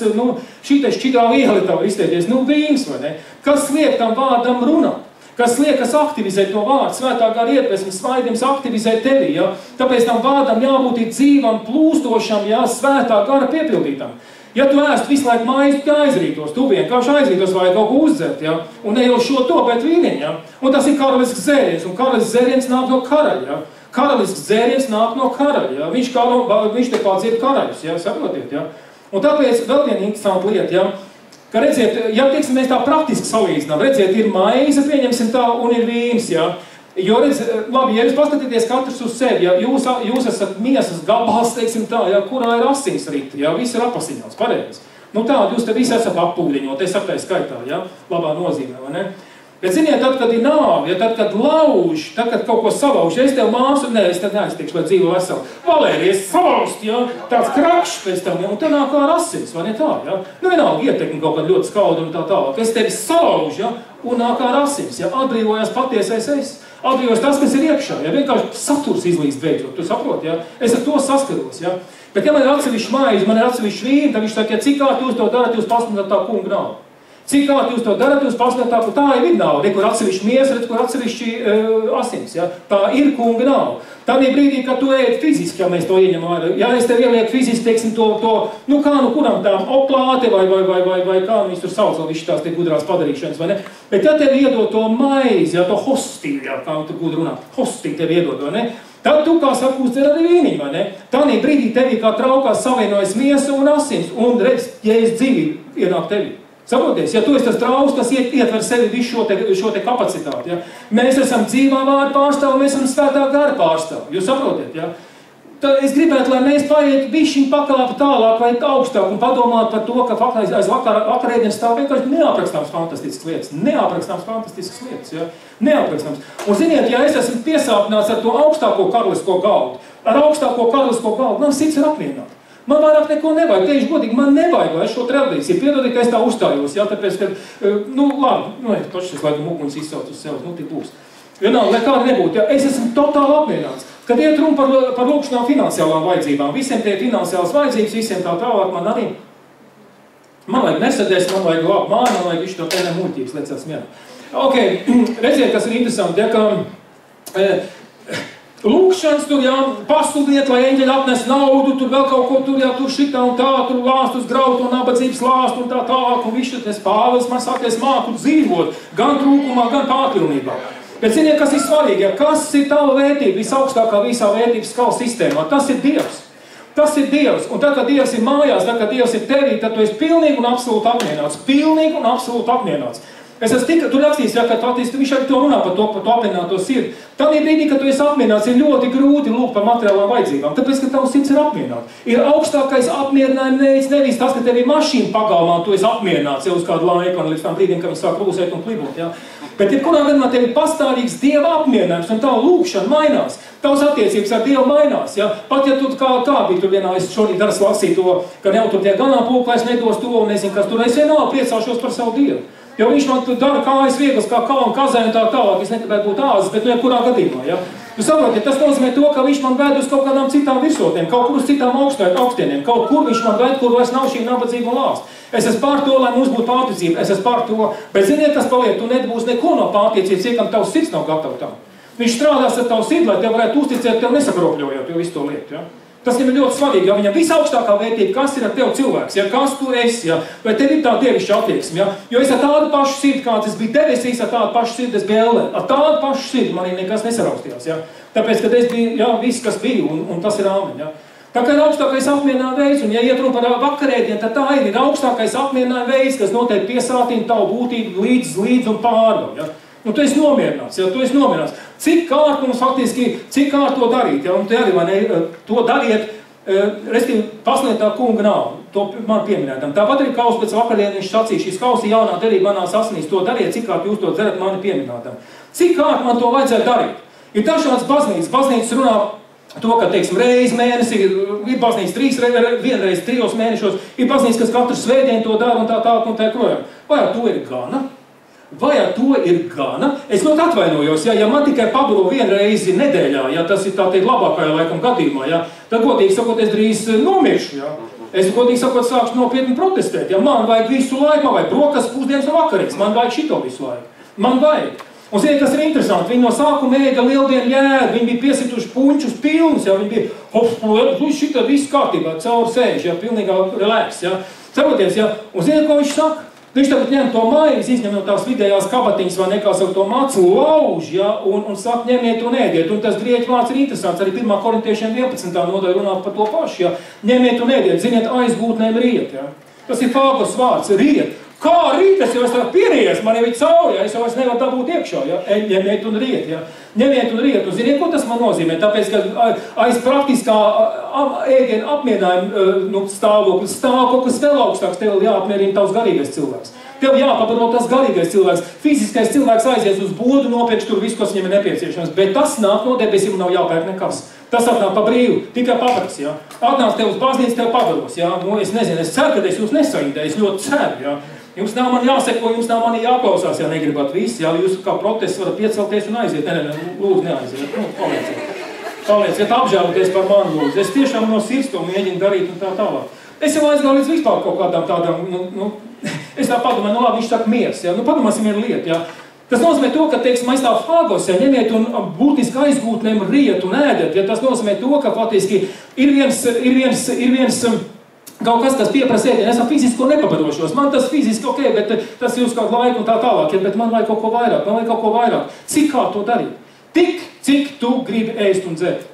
šitais šķidrā viela, tā var izteikties, vīns, vai ne? Kas liek tam vārdam runāt? Kas liekas aktivizēt to vārdu, svētā gara iedvesmas svaidījums aktivizē tevi, ja? Tāpēc tam vārdam jābūt dzīvam, plūstošam, ja? Svētā gara piepildītam. Ja tu ēst visu laiku maizi, tu aizrītos, tu vienkārši aizrītos vai kaut ko uzdzert, ja? Un ne jau šo to, bet vīniņu, ja? Un tas ir karalisks dzēriens, un karalisks dzēriens nāk no karaļa, ja? Karalisks dzēriens nāk no karaļa, ja? Viņš te pārdzied karaļus, ja? Saprotiet, ja? Un tāpēc vēl viena interesanta lieta, ja? Ka redziet, ja teiksim, mēs tā praktiski salīdzinām, redziet, ir maize, pieņemsim tā, un ir vīns, ja? Jo, labi, ja jūs paskatīties katrs uz sevi, ja jūs esat miesas gabals, teiksim tā, ja, kurā ir asins rita, ja, viss ir apasiņots, pareizi. Tādu jūs te visi esat appūdiņot, es sakai skaitā, ja, labā nozīmē, vai ne? Bet ziniet, tad, kad ir nāvi, ja, tad, kad lauž, tad, kad kaut ko salauž, ja es tev māsu, es tad neaiztiekšu, lai dzīvo veselu. Valērijas salauzt, ja, tāds krakšs pēc tam, ja, un te nāk kā asins, vai ne tā, ja? Vienalga ietekmi kaut kad ļoti skauda un tā tālāk. Es tevi salauž, ja, un nāk kā asins, ja, atbrīvojās patiesais es. Atbrīvos tas, kas ir iekšā, ja vienkārši saturs izlīst beidzot, tu saproti, ja? Es ar to saskaros, ja? Bet ja man ir atsevišķi maize, man ir atsevišķi vīni, tad viņš saka, ja cik kārt jūs to darat, jūs pasludināt tā kunga nav. Cik kārt jūs to darat, jūs pasludināt tā, tā ir nav. Kur atsevišķi miesa, redz, kur atsevišķi asins, ja? Tā ir kunga nav. Tādī brīdī, kad tu ēd fiziski, ja mēs to ieņemam, ja es tev ielieku fiziski, teiksim, kuram tām oplāte vai kā viņas tur sauc, vēl viši tās te gudrās padarīšanas, vai ne? Bet ja tev iedod to maizi, ja to hostiju, ja, kā tu gudri runā, hostiju tev iedod, vai ne? Tad tu, kā saka, uzdzer arī vīniņu, vai ne? Tādī brīdī tevī kā traukās savienojas miesa un asins, un redz, ja es dzīvību ienāk tevī. Saproties, ja tu esi tas trauks, kas ietver sevi visu šo te kapacitāti, ja? Mēs esam dzīvā vārda pārstāvi, mēs esam svētā gara pārstāvi. Jūs saprotiet, ja? Tad es gribētu, lai mēs paietu bišķiņ pakāpu tālāk vai augstāk un padomāt par to, ka aiz vakarēdienas stāv vienkārši neaprakstāms fantastiskas lietas. Neaprakstāms fantastiskas lietas, ja? Neaprakstāms. Un ziniet, ja es esmu piesāpināts ar to augstāko karalisko galdu, man sirds ir apmierināta. Man vairāk neko nevajag, tieši godīgi, man nevajag, lai šo tradīciju. Piedodiet, ka es tā uzstājos, jā, tāpēc, ka, labi, točs es laikam mukuņas izsauc uz sevis, tik būs. Vienalga, lai kāda nebūtu, jā, es esmu totāli apmierināts. Kad iet runa par lūkšanām finansiālām vajadzībām, visiem tie finansiālas vajadzības, visiem tā tālāk, man arī, man vajag nesadēs, man vajag labu māju, man vajag visu to tēnē muļķības, liecās mierā. Ok, redziet, kas ir interesanti, ja, ka lūkšanas tur, jā, pasludiniet, lai eņģeļi atnes naudu, tur vēl kaut ko tur, jā, tur šitā un tā, tur lāst uz grautu un nabadzības lāst un tā tālāk, un visu tas Pāvils man saka, es māku dzīvot, gan trūkumā, gan pārpilnībā. Bet ziniet, kas ir svarīgi, ja? Kas ir tava vērtība, visaugstākā visā vērtības skala sistēmā? Tas ir Dievs. Tas ir Dievs. Un tad, kad Dievs ir mājās, tad, kad Dievs ir tevī, tad tu esi pilnīgi un absolūti apmierināts. Pilnīgi un absolūti apmierināts. Es esmu tur rakstījis, ja, ka viņš arī to runā par to apmierināto sirdi. Tādī brīdī, kad tu esi apmierināts, ir ļoti grūti lūgt par materiālām vajadzībām, tāpēc, ka tavs sirds ir apmierināts. Ir augstākais apmierinājums nevis tas, ka tev ir mašīna pagalmā, tu esi apmierināts jau uz kādu laiku, un līdz tam brīdim, kad viņš sāk rūsēt un klibot. Ja. Bet jebkurā gadījumā tev ir pastāvīgs Dieva apmierinājums, un tava lūkšana mainās. Tavs attiecības ar Dievu mainās. Ja. Pat ja tu kā bija tur vienā, es šodien daras lasīju to, ka jau tur tie ganāmpulkais nedos to, un nezinu, kas tur, es vienalga priecāšos par savu Dievu. Jo viņš man dara kājas vieglas, kā kalnu kazē un tā tālāk, es negribētu būt āzis, bet jebkurā gadījumā, ja? Jūs saprotiet, tas nozīmē to, ka viņš man ved uz kaut kādām citām virsotnēm, kaut kur uz citām augstieniem, kaut kur viņš man ved, kur vairs nav šī nabadzība un lāst. Es esmu pār to, lai mums būtu pārticība, es esmu pār to, bet ziniet, kas paliek, tu nebūs neko no pārticības, iekam tavs sirds nav gatava tam. Viņš strādās ar tavu sirdi, lai tev varētu uzticēt, tev nesakropļojot, jo visu to lietu, ja? Tas viņam ir ļoti svarīgi, jo viņam visaugstākā vērtība, kas ir ar tev cilvēks, ja, kas tu esi, ja, vai tev ir tā dievišķa attieksme, ja, jo es ar tādu pašu sirdi, kāds es biju debesīs, ar tādu pašu sirdi es biju ellē, ar tādu pašu sirdi manī nekas nesaraustījās, ja, tāpēc, kad es biju, ja, viss, kas biju, un tas ir āmen, ja. Tā kā ir augstākais apmierinājuma veids, un ja iet runa par vakarēdienu, tad tā ir augstākais apmierinājuma veids, kas noteikti piesātina tavu būtību līdz un pāri. Ja? Un tu esi nomierināts, ja? Tu esi nomierināts. Cik kārt mums faktiski, cik kārt to darīt, ja? Un te arī, vai ne, to dariet, restīvi, paslietā kunga nav, to man pieminētam. Tāpat arī kaus pēc vakardienas viņš sacīja, šīs kausi jaunā derība manās asinīs, to dariet, cik kārt jūs to dzerat mani pieminētam. Cik kārt man to vajadzētu darīt? Ir dažādas baznīcas runā to, ka, teiksim, reizi mēnesī, ir baznīca vienreiz 3 mēnešos, ir baznīca, kas katru svētdienu to dara un tā projām. Vai ar to ir gana? Vai ar to ir gana? Es ļoti atvainojos, ja man tikai pabaro vienreizi nedēļā, ja tas ir tā teikt labākajā laikam gadījumā, ja, tad godīgi sakot, es drīz nomiršu, ja. Es godīgi sakot, sākšu nopietni protestēt, ja man vajag visu laiku, man vajag brokas, pusdienas un vakarīgs, man vajag šito visu laiku. Man vajag. Un ziniet, kas ir interesanti, viņi no sākuma ēda lieldienu jēdu, viņi bija piesituši puņčus pilnus, ja, viņi bija, šitā viss kārtībā, cauri sēž, ja, pilnīgā relax, ja, saproties, ja, un ziniet, ko viņš saka? Viņš tagad ņem to maizi, izņem no tās vidējās kabatiņas, vai nekā saka to macu, lauž, ja, un saka, ņemiet un ēdiet, un tas grieķu vārds ir interesants, arī 1. korintiešiem 11. nodaļa runā par to pašu, ja, ņemiet un ēdiet, ziniet, aizgūtnēm riet, ja, tas ir fāgos vārds, riet. Kā rīt, es jau esmu pierījies, man jau ir cauri, ja? Es jau nevaru dabūt iekšā, ja? Ņemiet un riet, ja? Ņemiet un riet, un ziniet, ko tas man nozīmē? Tāpēc, ka aiz praktiskā ēdiena apmierinājuma stāvokļa stāv kaut kas vēl augstāks, tev jāapmierina tavs garīgais cilvēks. Tev jāpabaro tas garīgais cilvēks. Fiziskais cilvēks aizies uz bodu, nopērkš tur visu, kas viņam ir nepieciešams, bet tas nāk no debesīm, nav jāpērk nekas. Tas atnāk pa brīvu, tikai papraks, ja? Atnāc tev uz baznīcu, tev pabaros, ja? Nu, es nezinu, es ceru, ka es jūs nesaindēju, es ļoti ceru, ja? Jums nav man jāseko, jums nav mani jāklausās, ja negribat visi, ja? Jūs kā protests varat piecelties un aiziet, lūdzu neaiziet, palieciet, apžēloties par mani, lūdzu. Es tiešām no sirds to mēģinu darīt un tā tālāk. Es jau aizgāju līdz vispār kaut kādām tādām, es tā padomāju, labi, viņš saka miers, ja? Nu, padomāsim vienu lietu, ja? Tas nozīmē to, ka, teiksim, aiz tā fāgos, ja ņemiet un būtiski aizgūtnēm riet un ēdiet, ja tas nozīmē to, ka faktiski ir viens kaut kas pieprasa ēdienu, es fiziski ko nepabarošos, man tas fiziski ok, bet tas ir uz kādu laiku un tā tālāk, ja, bet man vajag kaut ko vairāk, Cik kā to darīt? Tik, cik tu gribi ēst un dzert.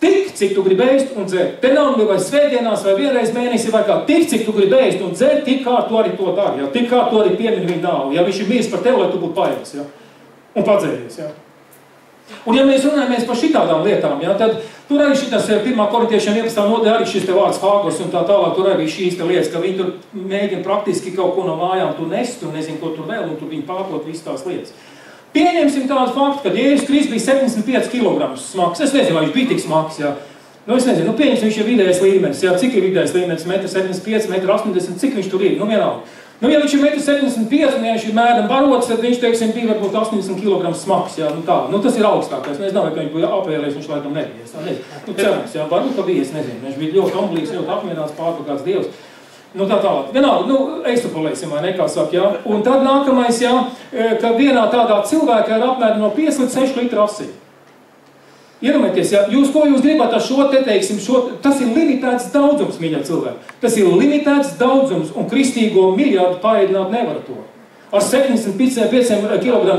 Tik, cik tu gribi ēst un dzert. Te nav vai svētdienās, vai vienreiz mēnesī, vai kā. Tik, cik tu gribi ēst un dzert, tik kā tu arī to dari. Ja? Tik kā tu arī piemini viņu nāvu. Ja? Viņš ir miris par tevi, lai tu būtu paēdis. Ja? Un padzēries. Ja? Un ja mēs runājamies par šitādām lietām, ja, tad tur arī šitas 1. korintiešiem 11. nodaļā arī šis te vārds fāgos un tā tālāk, tur arī šīs te lietas, ka viņi tur mēģina praktiski kaut ko no mājām tur nest un nezinu, ko tur vēl, un tur viņi pārklot visas tās lietas. Pieņemsim tādu faktu, ka Jēzus Kristus bija 75 kg smags. Es nezinu, vai viņš bija tik smags, jā. Nu, es nezinu, pieņemsim, viņš ir vidējais līmenis, jā. Cik ir vidējais līmenis? 1,75 m, 1,80 m, cik viņš tur ir? Nu, vienalga. Nu, ja viņš ir 1,75 m, un ja viņš ir mēram barots, tad viņš, teiksim, bija varbūt 80 kg smags, jā. Nu, tā. Nu, tas ir augstākais. Nu, es nezinu, ka viņš bija apēlējis, viņš laikam nebies. Nu, cerams, jā. Varbūt, ka bija, es nezinu. Viņš bija ļoti omblīgs, ļoti apmierināts, pārpakāts Dievs. Nu, tā tālāk. Vienalga, nu, ekstrapolēsim, vai nekā saka, jā. Un tad nākamais, jā, ka vienā tādā cilvēkā ir apmēram no 5 līdz 6 litru asī. Iedomājieties, jā, ko jūs gribat ar šo te, teiksim, tas ir limitēts daudzums, mīļā cilvēki. Tas ir limitēts daudzums, un kristīgo miljardu paēdināt nevar to. Ar 75 kg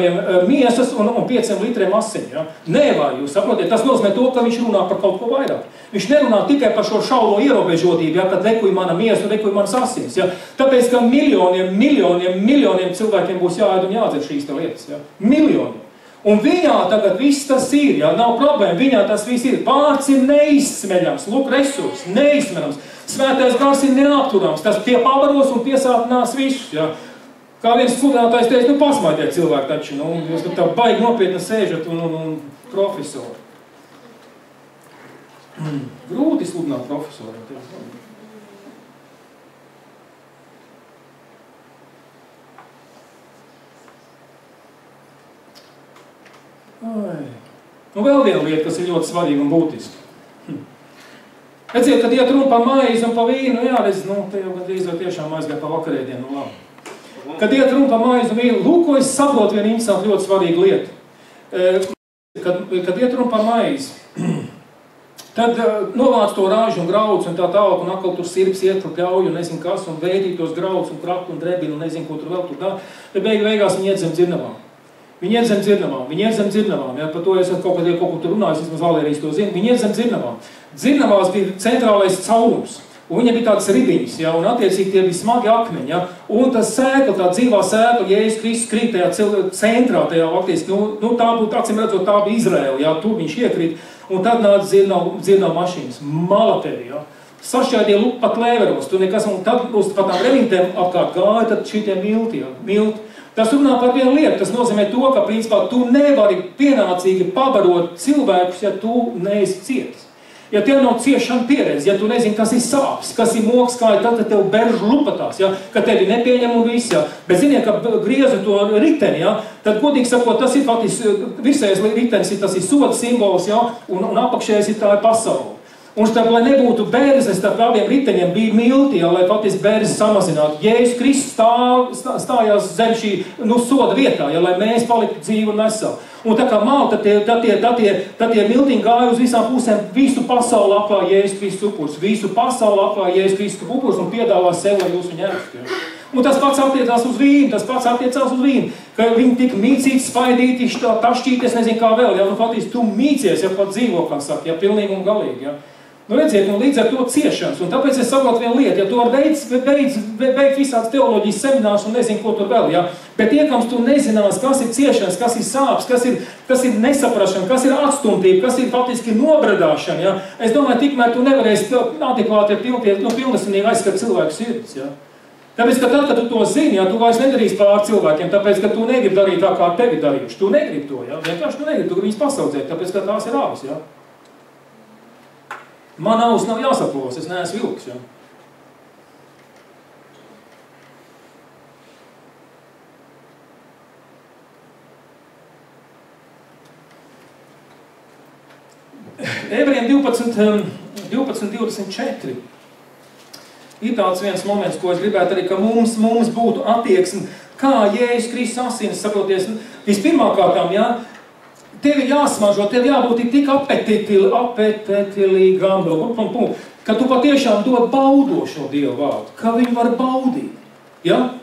miesas un 5 litriem asiņu. Ja? Nevar, jūs saprotiet, tas nozīmē to, ka viņš runā par kaut ko vairāk. Viņš nerunā tikai par šo šaulo ierobežotību, ja, kad rekuj mana miesa un rekuj manas asiņas. Ja? Tāpēc, ka miljoniem cilvēkiem būs jāēd un jādzer šīs te lietas. Ja? Miljoniem. Un viņā tagad viss tas ir, ja? Nav problēma, viņā tas viss ir. Pārts ir neizsmeļams, lūk, resurs, neizsmeļams. Svētais gars ir neapturams, tas tie pavaros un piesātinās visus. Ja? Kā viens sludinātājs teica, nu pasmaidiet cilvēku taču, nu, jūs tā baigi nopietni sēžat un profesori. Grūti sludināt profesori. Nu, vēl viena lieta, kas ir ļoti svarīga un būtiska. Redziet, kad iet runa par maizi un par vīnu, jā, redz, nu, te jau gandrīz vai tiešām aizgāja pa vakarēdienu, nu labi. Kad iet runa par maizi un vīnu, lūk, ko es saprotu vienu interesantu, ļoti svarīgu lietu. Kad iet runa par maizi, Tad novāc to rāžu un graudus un tā tālāk, un atkal tur sirps iet par pļauju un nezinu kas, un veidīt tos graudus un kraku un drebinu un nezinu, ko tur vēl tur tā. Tad beigās viņi iet zem dzirnavām. Viņi iet zem dzirnavām, ja, par to es kaut kur tur runāju, vismaz Valērijas to zinu. Viņi iet zem dzirnavām. Dzirnavās bija centrālais caurums. Un viņam bija tādas ribiņas, ja, un attiecīgi tie bija smagi akmeņi, ja, un tas sēkla, tā dzīvā sēkla, Jēzus Kristus krīt tajā centrā, tajā faktiski, tā būtu, acīm redzot, tā bija Izraela, ja, tur viņš iekrīt, un tad nāca dzirnavu mašīnas, malateri, ja, sašķēdīja pat lēveros, tur nekas, un tad uz pat tām revintēm apkārt gāja, tad šitie milti, ja, milti. Tas runā par vienu lietu, tas nozīmē to, ka, principā, tu nevari pienācīgi pabarot cilvēkus, ja tu neesi cietis. Ja tev nav ciešana pieredze, ja tu nezini, kas ir sāpes, kas ir moks kāja, tad tev beržu lupatās, ja, ka tevi nepieņem un viss, ja. Bet ziniet, ka griezu to riteni, ja, tad, godīgi sakot, tas ir faktiski, visais ritenis tas ir soda simbols, ja, un apakšējais ir tā pasaule. Un starp, lai nebūtu bērzes, starp abiem riteņiem bija milti, ja, lai faktiski bērzes samazinātu. Jēzus Kristus stājās zem šī, soda vietā, ja, lai mēs paliktu dzīvi un veseli. Un tā kā malta, tad tie miltiņi gāja uz visām pusēm, visu pasauli apklāja Jēzus Kristus upurs. Visu pasauli apklāja Jēzus Kristus upurs un piedāvā sev, lai jūs viņu ēstu. Ja. Un tas pats attiecās uz vīnu, ka viņi tika mīcīti, spaidīti, tašķīti, es nezinu kā vēl, ja, faktiski tu mīcies, ja pat dzīvo, kā saka, ja, pilnīgi un galīgi, ja. Redziet, un līdz ar to ciešanas, un tāpēc es saprotu vienu lietu, ja tu vari beigt visādas teoloģijas seminārus un nezinu, ko tur vēl, ja? Bet tiekams tu nezinās, kas ir ciešanas, kas ir sāpes, kas ir nesaprašana, kas ir atstumtība, kas ir faktiski nobradāšana, ja? Es domāju, tikmēr tu nevarēsi adekvāti pilnesinīgi aizskat cilvēku sirds, ja? Tāpēc, ka tad, kad tu to zini, ja, tu vairs nedarīsi pār cilvēkiem, tāpēc, ka tu negribi darīt tā, kā tevi darījuši. Tu negribi to, ja? Vienkārši tu negribi, tu viņus pasaudzēt, tāpēc, ka tās ir āvis, ja? Man auss nav jāsaplos, es neesmu vilks, ja? Ebrejiem 12:24 ir tāds viens moments, ko es gribētu arī, ka mums būtu attieksme, kā Jēzus Kristus asinis, saproties, vispirmkārtām, ja? Tev ir jāsmažo, tev jābūt tik apetilīgām, ka tu patiešām dod baudošo Dievu vārdu, ka viņu var baudīt. Ja?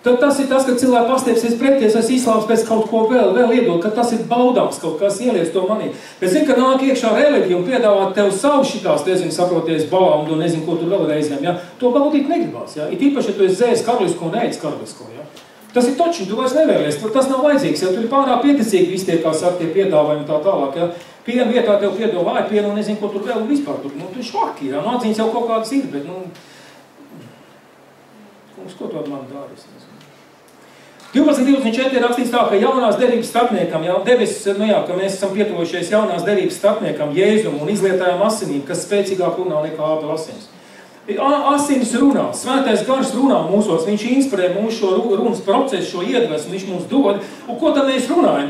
Tad tas ir tas, ka cilvēki pastiepsies preties, es izslāps pēc kaut ko vēl iedod, ka tas ir baudāms, kaut kas ielies to manī. Bet zini, ka nāk iekšā reliģija un piedāvāt tev savu šitās, nezinu, saproties, balām un nezinu, ko tur vēl reizēm, ja? To baudīt negribās, ja? It īpaši, ja tu esi zējis karalisko un ēdis karalisko, ja? Tas ir točiņ, tu vairs nevēlies, tas nav vajadzīgs, ja tur ir pārāk pieticīgi visi tie, kā saka, tie piedāvājumi tā tālāk, ja. Pienu vietā tev piedod vāju pienu un nezinu, ko tur vēl vispār tur, tu švaki, ja, atziņas jau kaut kādas ir, bet, kungs, ko tu ar mani dāris? 12:24 ir rakstīts tā, ka jaunās derības starpniekam, ja, ka mēs esam pietuvojušies jaunās derības starpniekam, Jēzum un izlietājām asinīm, kas spēcīgāk runā nekā Ābela asins. Asinis runā, svētais gars runā mūsos, viņš inspirē mūsu šo runas procesu, šo iedvesmu, viņš mums dod. Un ko tad mēs runājam?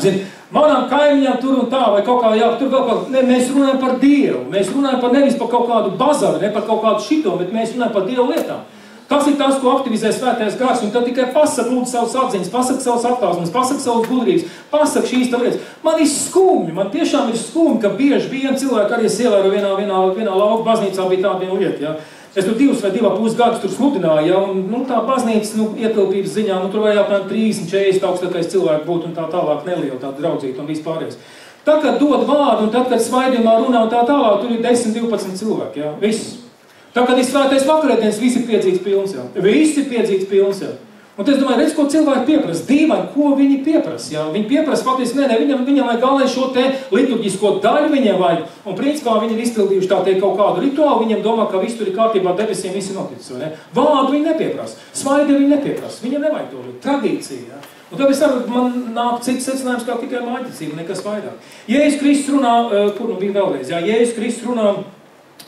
Zin, manām kaimiņām tur un tā, vai kaut kā, jā, tur vēl kaut kā, ne, mēs runājam par Dievu, mēs runājam par nevis par kaut kādu bazaru, ne par kaut kādu šito, bet mēs runājam par Dievu lietām. Tas ir tas, ko aktivizē svētais gars, un tad tikai pasaka lūdzu savus atziņas, pasaka savus attāsmes, pasaka savus gudrības, pasaka šīs lietas. Man ir skumji, man tiešām ir skumji, ka bieži vien cilvēki arī ievēro vienā lauka baznīcā bija tāda viena lieta, ja. Es tur 2 vai 2,5 gadus tur sludināju, ja, un tā baznīcas ietilpības ziņā, tur vajag apmēram 30-40 augstākais cilvēki būt un tā tālāk neliela, tā draudzīta un vispārējais. Tad, kad dod vārdu un tad, kad svaidījumā runā un tā tālāk, tur ir 10-12 cilvēki, ja, viss. Tā, kad ir svētais vakarēdienas, visi ir piedzīts pilns, jā. Visi ir piedzīts pilns, jā. Un es domāju, redz, ko cilvēki pieprasa. Dīvaini, ko viņi pieprasa, jā. Viņi pieprasa faktiski, viņam vajag galvenai šo te liturģisko daļu viņiem vajag. Un principā viņi ir izpildījuši tā teikt kaut kādu rituālu, viņiem domā, ka viss tur ir kārtībā, debesīm visi noticis, vai ne? Vārdu viņi nepieprasa, svaidi viņi nepieprasa, viņiem nevajag to tradīciju, jā. Un tāpēc man nāk cits secinājums kā tikai mājdicība, nekas vairāk. Jēzus Kristus runā, kur bija vēlreiz, jā, Jēzus Kristus runā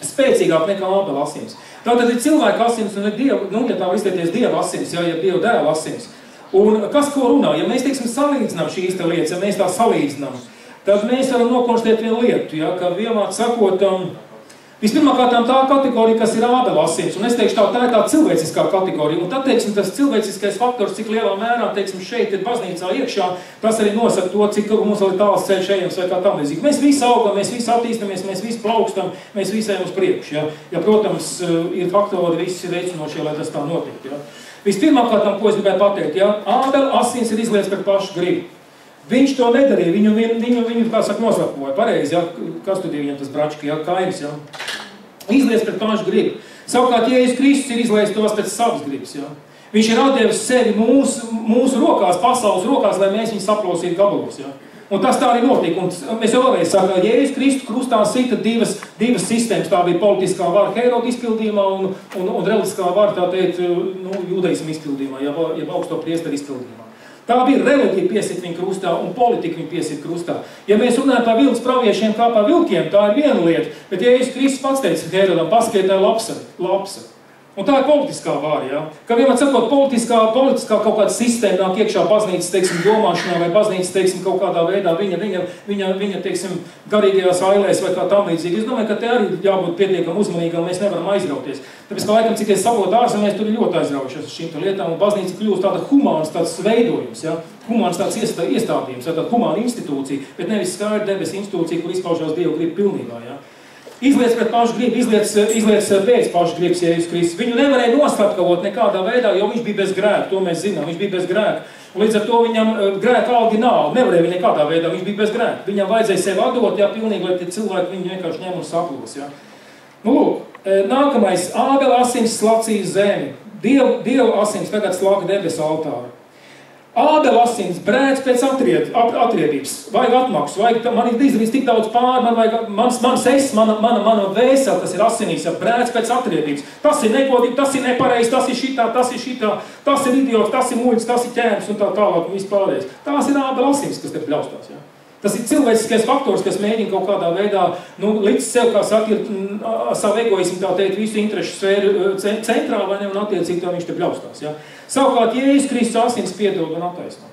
spēcīgāk nekā Ābela asins. Tātad ir cilvēka asins un ir Dieva, ja tā var izteikties Dieva asins, ja Dieva dēla asins. Un kas ko runā? Ja mēs, teiksim, salīdzinām šīs te lietas, ja mēs tā salīdzinām, tad mēs varam nokonstatēt vienu lietu, ja, ka vienmēr sakot, Vispirmkārt tā kategorija, kas ir Ābela asins, un es teikšu tā ir tā cilvēciskā kategorija, un tad, teiksim, tas cilvēciskais faktors, cik lielā mērā, teiksim, šeit ir baznīcā iekšā, tas arī nosaka to, cik mums vēl ir tāls ceļš ejams vai kā tam līdzīgi. Mēs visi augam, mēs visi attīstamies, mēs visi plaukstam, mēs visi ejam uz priekšu, ja, protams, ir faktori visi veicinošie, lai tas tā notiktu, ja. Vispirmkārt, ko es gribēju pateikt, ja, Ābela asins ir izlietas pret pašu gribu. Viņš to nedarīja, viņu kā saka, noslapoja, pareizi, ja, kas tad ir viņam tas brački, ja, Kainis, ja. Izlies pret pašu gribu. Savukārt, Jēzus Kristus ir izlies tos pēc savas gribas, ja. Viņš ir atdevis sevi mūsu rokās, pasaules rokās, lai mēs viņu saplausītu gabalos, ja. Un tas tā arī notika, un mēs vēlreiz sakām, Jēzus Kristus krustā sita divas sistēmas, tā bija politiskā vara Heroda izpildījumā un reliģiskā vara, tā teikt, jūdaisma izpildījumā, ja augsto priesteru izpildījumā. Tā bija reliģija piesit viņu krustā un politika viņu piesit krustā. Ja mēs runājam par vilks praviešiem kā par vilkiem, tā ir viena lieta, bet Jēzus Kristus pats teica Herodam, paskatieties lapsa. Un tā ir politiskā vāra, ja? Ka vienmēr sakot, politiskā kaut kāda sistēma nāk iekšā baznīcas, teiksim, domāšanā vai baznīcas, teiksim, kaut kādā veidā viņa teiksim, garīgajās ailēs vai kā tam līdzīgi. Es domāju, ka te arī jābūt pietiekam uzmanīgam, mēs nevaram aizrauties. Tāpēc, ka laikam, cik es saprotu ārzemēs, tur ir ļoti aizraujušies uz šīm lietām, un baznīca kļūst tāda humāns, tāds veidojums, ja? Humāns tāds iestādījums, tāda humāna institūcija, bet nevis skaidra debesu institūcija, kur izpaužās Dievu gribu pilnībā, ja? Izliec pret pašu gribu, izliec pēc pašu gribas Jēzus Kristus. Viņu nevarēja noslapkavot nekādā veidā, jo viņš bija bez grēka, to mēs zinām, viņš bija bez grēka. Un līdz ar to viņam grēka algi nav, nevarēja viņa nekādā veidā, viņš bija bez grēka. Viņam vajadzēja sevi atdot, ja, pilnīgi, lai tie cilvēki viņu vienkārši ņem un saplos, ja. Nu, lūk, nākamais, Ābela asins slacīja zemi, Dieva asins tagad slāga debesu altāru. Ābela asins brēc pēc atriebības, vajag atmaksu, man ir izdarīts tik daudz pāri, man vajag, mana vēsela, tas ir asinīs, ja brēc pēc atriebības. Tas ir negodīgi, tas ir nepareizi, tas ir šitā, tas ir idiots, tas ir muļķis, tas ir ķēms un tā tālāk un vispārējais. Tās ir Ābela asins, kas te pļaustās, ja. Tas ir cilvēciskais faktors, kas mēģina kaut kādā veidā, likt sev, kā saka, savu egoismu, tā teikt, visu interešu sfēru centrā, vai ne, un attiecīgi tā viņš te pļaustās, ja. Savukārt, Jēzus Kristus asins piedod un attaisno.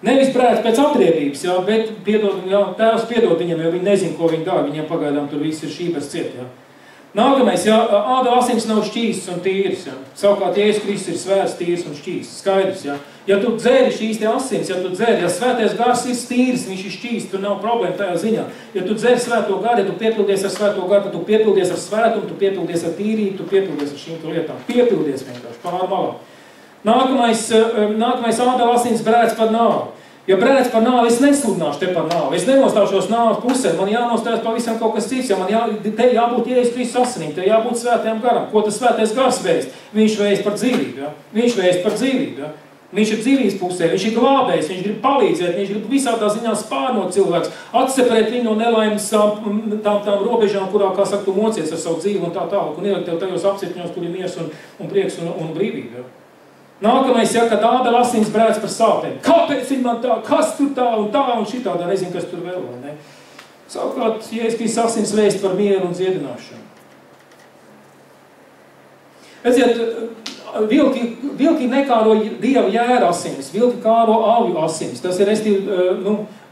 Nevis brēc pēc atriebības, ja, bet piedod, ja, tēvs piedod viņam, jo viņi nezin, ko viņi dara, viņiem pagaidām tur viss ir šības ciet, ja. Nākamais, ja, Ābela asins nav šķīsts un tīrs, ja. Savukārt, Jēzus Kristus ir svēts, tīrs un šķīsts, skaidrs, ja. Ja tu dzēri šīs te asins, ja svētais gars ir stīrs, viņš ir šķīsts, tur nav problēma tajā ziņā. Ja tu dzēri svēto garu, ja tu piepildies ar svēto garu, tad tu piepildies ar svētumu, tu piepildies ar tīrību, tu piepildies ar šīm lietām. Piepildies vienkārši, pārmalā. Nākamais Ābela asins brēc par nāvu. Ja brēc par nāvu, es nesludināšu te par nāvu. Es nenostāšos nāvas pusē, man jānostājas pavisam kaut kas cits, ja man te jābūt Jēzus Kristus asinīm, te jābūt svētajam garam. Ko tas svētais gars vēst? Viņš vēst par dzīvību, ja? Viņš vēst par dzīvību, ja? Viņš ir dzīvības pusē, viņš ir glābējs, viņš grib palīdzēt, viņš grib visādā ziņā spārnot cilvēks, atseparēt viņu no nelaimes tām robežām, kurā, kā saka, tu mocies ar savu dzīvi un tā tālāk, un ielikt tev tajos apcietņos, kur ir miers un prieks un brīvība. Nākamais, ja, kad Ābela asins brēc par sāpēm. Kāpēc viņi man tā, kas tur tā un šitādā, nezinu, kas tur vēl, vai ne? Savukārt, Jēzus Kristus asins vēst par mieru un dziedināšanu. Redziet, vilki nekāro Dieva jēra asins, vilki kāro avju asins, tas ir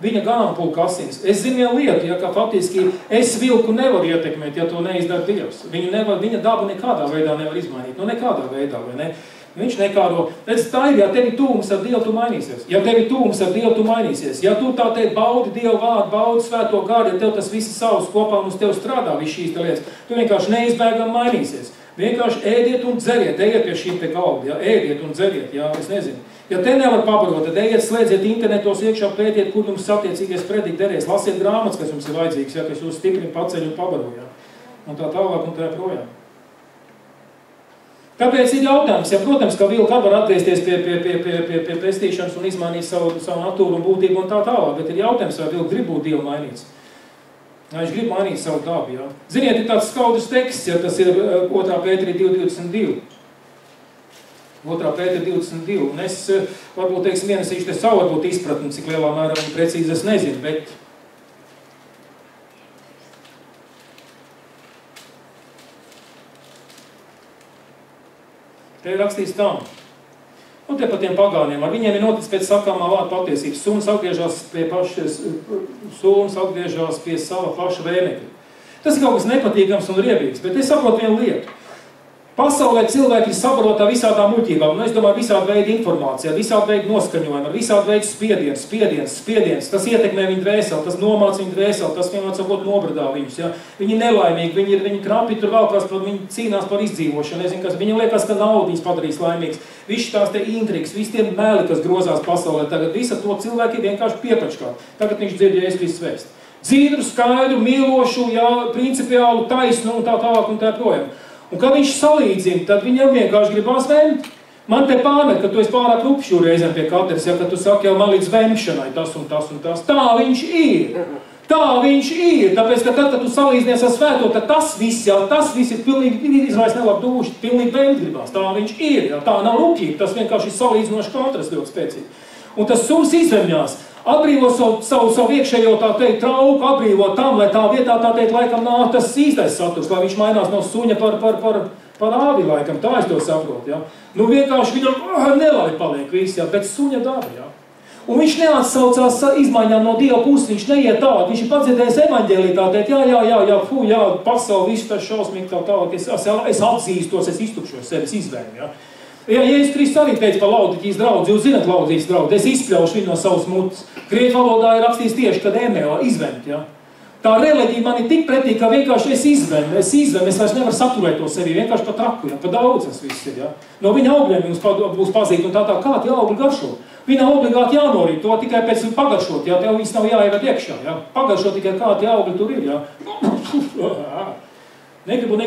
viņa ganāmpulka asins. Es zinu vienu lietu, ja, ka faktiski es vilku nevaru ietekmēt, ja to neizdara Dievs. Viņa dabu nekādā veidā nevar izmainīt, nekādā veidā, vai ne? Viņš nekāro. Redz, tā ir, ja tevi tūms ar Dievu, tu mainīsies. Ja tevi tūms ar Dievu, tu mainīsies. Ja tu tā teikt baudi Dievu vārdu, baudi svēto garu, ja tev tas visi savus kopā un uz tev strādā viss šīs lietas, tu vienkārši neizbēgam mainīsies. Vienkārši ēdiet un dzeriet, ejiet pie šīm te galdi, ja, ēdiet un dzeriet, ja, es nezinu. Ja te nevar pabarot, tad ejiet, slēdziet internetos iekšā, pētiet, kur jums satiecīgais predik derēs, lasiet grāmatas, kas jums ir vajadzīgs, ja, kas jūs stiprini paceļ un pabaro, ja, un tā tālāk un tā projām. Tāpēc ir jautājums, ja, protams, ka vilka var atgriezties pie pestīšanas un izmainīt savu natūru un būtību un tā tālāk, bet ir jautājums, vai vilka grib būt Dievu mainīts. Ja, viņš grib mainīt savu dabu, ja. Ziniet, ir tāds skaudrs teksts, ja, tas ir 2. Pēterī 2.22. 2. Pēterī 22. Un es, varbūt, teiksim, vienasīšu te savu, varbūt izpratni, cik lielā mērā un precīzi es nezinu, bet te ir rakstīts tā. Un te par tiem pagāniem, ar viņiem ir noticis pēc sakāmā vārda patiesības. Suns atgriežās pie sava paša vēmekļa. Tas ir kaut kas nepatīkams un riebīgs, bet es saprotu vienu lietu. Pasaulē cilvēki ir sabarotā visādām muļķībām, es domāju, visādi veidi informācija, visādi veidi noskaņojumi, visādi veidi spiediens, tas ietekmē viņu dvēseli, tas nomāc viņu dvēseli, tas vienmēr sakot nobradā viņus, ja. Viņi nelaimīgi, viņi krapi tur vēlkās, viņi cīnās par izdzīvošanu, nezinu, kas, viņam liekas, ka nauda viņus padarīs laimīgs, visi tās te intrigas, visi tie meli, kas grozās pasaulē, tagad visa to cilvēki vienkārši piepačkā, tagad viņš dzird Jēzus Kristus vēst. Dzīdru, skaidru, mīlošu, jā, principiālu, taisnu un tā tālāk un tā projām. Un kad viņš salīdzina, tad viņam vienkārši gribās vemt. Man te pārmet, ka tu esi pārāk rupšķu reizēm pie katras, ja, ka tu saki jau man līdz vemšanai tas un tas un tas. Tā viņš ir. Tā viņš ir. Tāpēc, ka tad, kad tu salīdzinies ar svēto, tad tas viss ir pilnīgi izraisa nelabu duši, pilnīgi vemt gribās. Tā viņš ir. Jā. Tā nav rupjība, tas vienkārši ir salīdzinoši kontras ļoti spēcīgi. Un tas suns izvemjās. Atbrīvo savu iekšējo, tā teikt, trauku, atbrīvo tam, lai tā vietā, tā teikt, laikam nāk tas īstais saturs, lai viņš mainās no suņa par āvi, laikam, tā es to saprotu, ja. Nu vienkārši viņam nelai paliek visi, ja, bet suņa dara, ja. Un viņš neatsaucās izmaiņām no Dieva puses, viņš neiet tālāk, viņš ir padzirdējis evaņģēlī, tā teikt, jā, pasauli, visu tas šausmīgi tā tālāk, es atzīstos, es iztukšos sevi, es izvēmu, ja. Ja Jēzus Kristus arī teica par Laudīķijas draudzi, jūs zināt Laudīķijas draudzi, es izspļaušu viņu no savas mutes. Grieķu valodā ir rakstīts tieši, kad emeo, izvemt, ja. Tā reliģija man ir tik pretīgi, ka vienkārši es izvemu, es vairs nevaru saturēt to sevi, vienkārši pa traku, ja, pa daudz tas viss ir, ja. No viņa augļiem jums būs pazīt un tā, kā tie augļi garšo. Viņa obligāti jānorīt, to tikai pēc pagaršot, ja, tev viņas nav jāieved iekšā, ja. Pagaršot tikai kā tie augļi tur ir, ja. Negribu,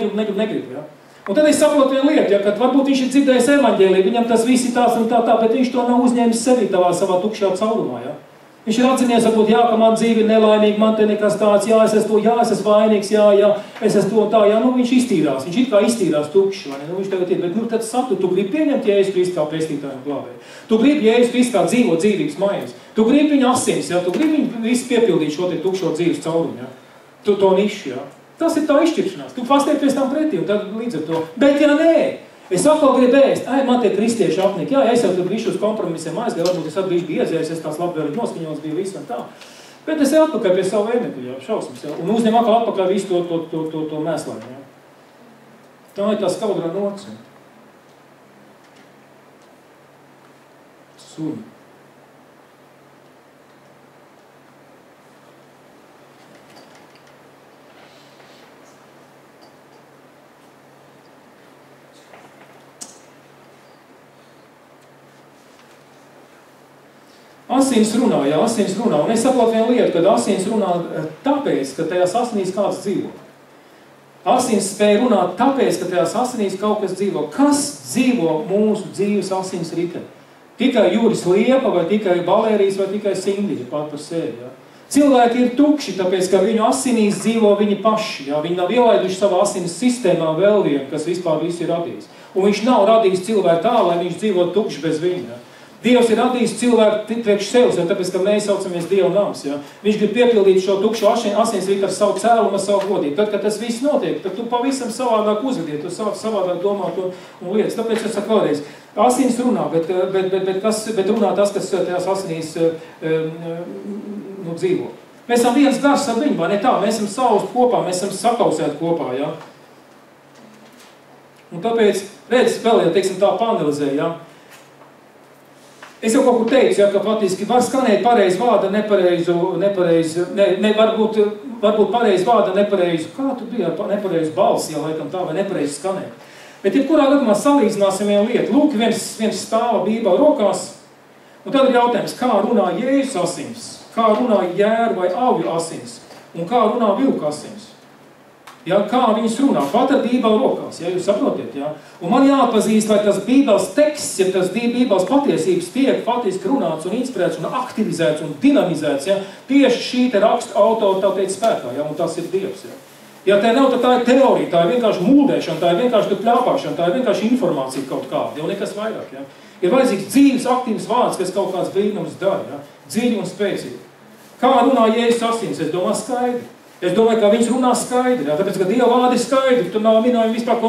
ja. Un tad es saprotu vienu lietu, ja, kad varbūt viņš ir dzirdējis evaņģēlī, viņam tas viss ir tās un tā, bet viņš to nav uzņēmis sevi savā tukšajā caurumā, ja. Viņš ir atzinies, varbūt, jā, ka man dzīve ir nelaimīga, man te nekas tāds, jā, es esmu vainīgs, jā, es esmu to tā, jā, nu viņš iztīrās, viņš it kā iztīrās tukšs, vai ne, nu viņš tagad ir, bet, nu tad tu gribi pieņemt Jēzus Kristus kā pestītāju un glābēju. Tu gribi Jēzus Kristus kā dzīvo dzīvības maiņas. Tu gribi viņa asins, ja, tu gribi viņu visu piepildīt šo te tukšo dzīves caurumu, ja. Tu to nišu, ja. Tas ir tā izšķiršanās. Tu pastiet pēc tam pretī, un tad līdz ar to. Bet ja nē, es atkal gribu ēst, man tie kristieši apniek, jā, es jau tur bišķi uz kompromisiem aizgāju, varbūt es atbišķi biju iedzējis, es tās labvēlīgi noskaņos biju visu un tā. Bet es atpakaļ pie savu vēdekļu, jā, šausmas, jā, un uzņem atkal atpakaļ visu to mēslēm, jā. Tā ir tā skaudrā nots. Suni. Asins runā, jā, asins runā. Un es saprotu vienu lietu, kad asins runā tāpēc, ka tajās asinīs kāds dzīvo. Asins spēja runāt tāpēc, ka tajās asinīs kaut kas dzīvo. Kas dzīvo mūsu dzīves asins rite? Tikai Juris Liepa, vai tikai Balērijas, vai tikai Sindija pat par sevi, jā. Cilvēki ir tukši, tāpēc, ka viņu asinīs dzīvo viņi paši, jā. Viņi nav ielaiduši savā asinis sistēmā vēl vienu, kas vispār visu ir radījis. Un viņš nav radījis cilvēku tā, lai viņš dzīvo tukši bez viņa, jā. Dievs ir radījis cilvēku priekš sevis, tāpēc, ka mēs saucamies Dieva nams. Ja? Viņš grib piepildīt šo tukšo asinsrītu ar savu cēlumu, ar savu godību. Tad, kad tas viss notiek, tad tu pavisam savādāk uzvediet, tu savādāk domāt un lietas. Tāpēc es saku vēlreiz, asins runā, bet runā tas, kas tajās asinīs dzīvo. Mēs esam viens gars ar viņu, vai ne tā? Mēs esam sausti kopā, mēs esam sakausēti kopā. Ja? Un tāpēc, redz, vēl, ja teiksim tā panelizē, ja? Es jau kaut kur teicu, ja, ka patiski var skanēt pareizi vārda, varbūt pareizi vārda, nepareizi, kā tu biji ar nepareizi balsi, ja laikam tā, vai nepareizi skanēt. Bet jebkurā gadījumā salīdzināsim vienu lietu. Lūk, viens stāva Bībelē rokās, un tad ir jautājums, kā runā Jēzus asins, kā runā jēru vai avju asins, un kā runā vilku asins. Ja, kā viņas runā, pat ar Bībeli rokās, ja, jūs saprotiet, ja. Un man jāatpazīst, lai tas Bībeles teksts, ja tas Bībeles patiesības tiek faktiski runāts un inspirēts un aktivizēts un dinamizēts, ja, tieši šī te raksta autoritātes spēkā, ja, un tas ir Dievs, ja. Ja tā nav, tad tā ir teorija, tā ir vienkārši mūldēšana, tā ir vienkārši pļāpāšana, tā ir vienkārši informācija kaut kāda, jau nekas vairāk, ja. Ir vajadzīgs dzīves, aktīvs vārds, kas kaut kāds brīnums dara, ja, dziļi un spēcīgi. Kā runā Jēzus asins, es domāju skaidri. Es domāju, ka viņš runā skaidri, ja? Tāpēc, ka Dieva vārdi ir skaidri, tur nav minējumi vispār, ko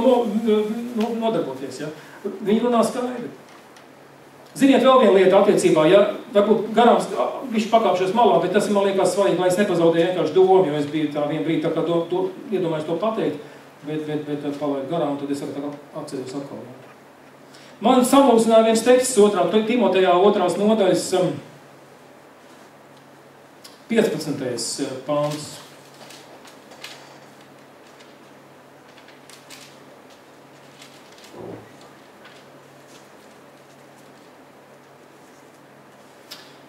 nodarboties. Ja? Viņi runā skaidri. Ziniet, vēl viena lieta attiecībā, ja varbūt garām viņš pakāpšos malā, bet tas ir, man liekas, svarīgi, lai es nepazaudēju vienkārši domu, jo es biju tā vien brīdi, tā kā iedomājos to pateikt, bet tad palaidu garām, tad es tā kā atceros atkal. Man samulsināja viens teksts Timotejā 2. nodaļas 15. pāns.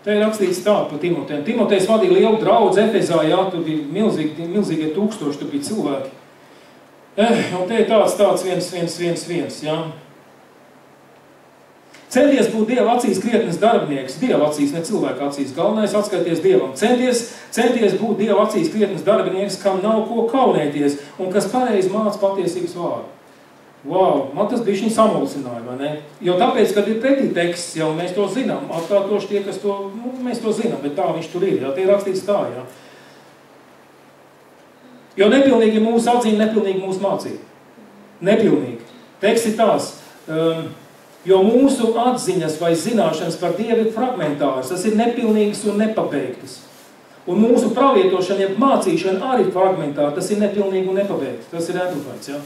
Te ir rakstīts tā par Timoteju. Timotejs vadīja lielu draudzi Efezā, jā, tur bija milzīgie tūkstoši, tur bija cilvēki. Un te ir tāds viens, jā. Centies būt Dieva acīs krietnes darbinieks, Dieva acīs, ne cilvēka acīs. Galvenais atskaities Dievam. Centies būt Dieva acīs krietnes darbinieks, kam nav ko kaunēties un kas pareizi māca patiesības vārdu. Wow, man tas bija viņa samulsināja, vai ne? Jo tāpēc, kad ir pretī teksts, jau mēs to zinām, atkārtoši tie, kas to, mēs to zinām, bet tā viņš tur ir, jā, tie ir rakstīts tā, jā. Jo nepilnīgi mūsu atzīme, nepilnīgi mūsu mācība. Nepilnīgi. Teksts ir tās, jo mūsu atziņas vai zināšanas par Dievu ir fragmentāras, tas ir nepilnīgas un nepabeigtas. Un mūsu pravietošana, ja mācīšana arī fragmentāra, tas ir nepilnīgi un nepabeigts, tas ir amplifikāts, jā.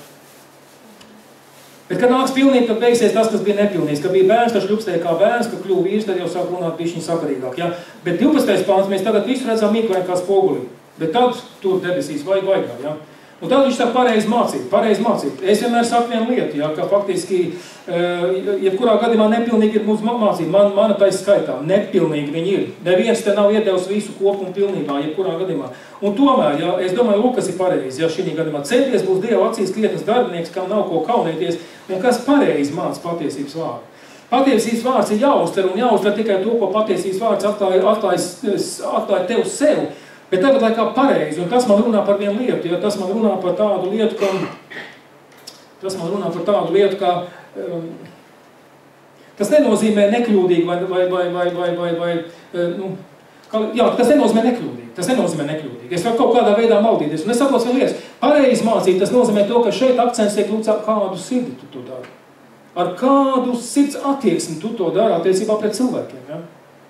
Bet, kad nāks pilnīgi, tad beigsies tas, kas bija nepilnīgs. Kad bija bērns, tad šļupstēja kā bērns, kad kļuva vīrs, tad jau sāk runāt bišķiņ sakarīgāk. Ja? Bet 12. pāns mēs tagad visu redzam mīklēm kā spogulī. Bet tad tur debesīs vajag. Ja? Un tad viņš tā pareizi mācīt. Es vienmēr saku vienu lietu, ja, ka faktiski, jebkurā gadījumā nepilnīgi ir mūsu mācība. Mana taisa skaitā, nepilnīgi viņi ir. Neviens te nav iedevis visu kopumu pilnībā, jebkurā gadījumā. Un tomēr, ja, es domāju, Lukas ir pareizi, ja šī gadījumā centies būs Dieva acīs krietnes darbinieks, kam nav ko kaunēties, un kas pareizi māca patiesības vārdu. Patiesības vārds ir jāuztver un jāuztver tikai to, ko patiesības vārds atklāja tev sev. Bet tagad laikā pareizi, un tas man runā par vienu lietu, ja tas man runā par tādu lietu, kā, tas nenozīmē nekļūdīgi tas nenozīmē nekļūdīgi. Es varu kaut kādā veidā maldīties, un es saprotu vienu lietu. Pareizi mācīt, tas nozīmē to, ka šeit akcents tiek lūdz kādu sirdi tu to dari. Ar kādu sirds attieksmi tu to dari attiecībā pret cilvēkiem, ja?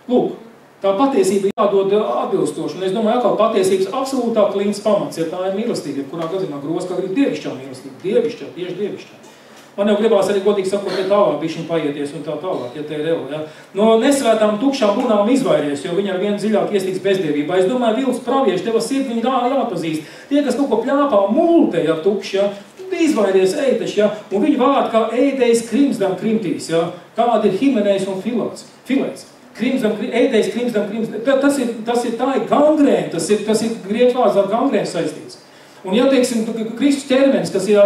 Lūk. Tā patiesība jādod atbilstoši, un es domāju, ka patiesības absolūtāk līdz pamats, ja tā ir mīlestība, kurā gadījumā gros, kā ir dievišķā mīlestība, tieši dievišķā. Man jau gribās arī godīgi sakot, ja tālāk bišķiņ paieties un tā tālāk, ja te ir ja. No nesvētām tukšām runām izvairies, jo viņi ar vien dziļāk iestīgs bezdievībā. Es domāju, vilks pravieši, teva sirdi viņi jāpazīst. Tie, kas kaut ko pļāpā multē, ja tukši, ja, izvairies eiteši, ja, un viņi vārdi kā ēdējs krimsdam krimtīs, ja, kādi ir himenējs un filēts. Ēdējs krimsdam. Tas ir tā ir gangrēna, tas ir grieķu vārds ar gangrēnu saistīts. Un, ja teiksim, Kristus ķermenis, kas ir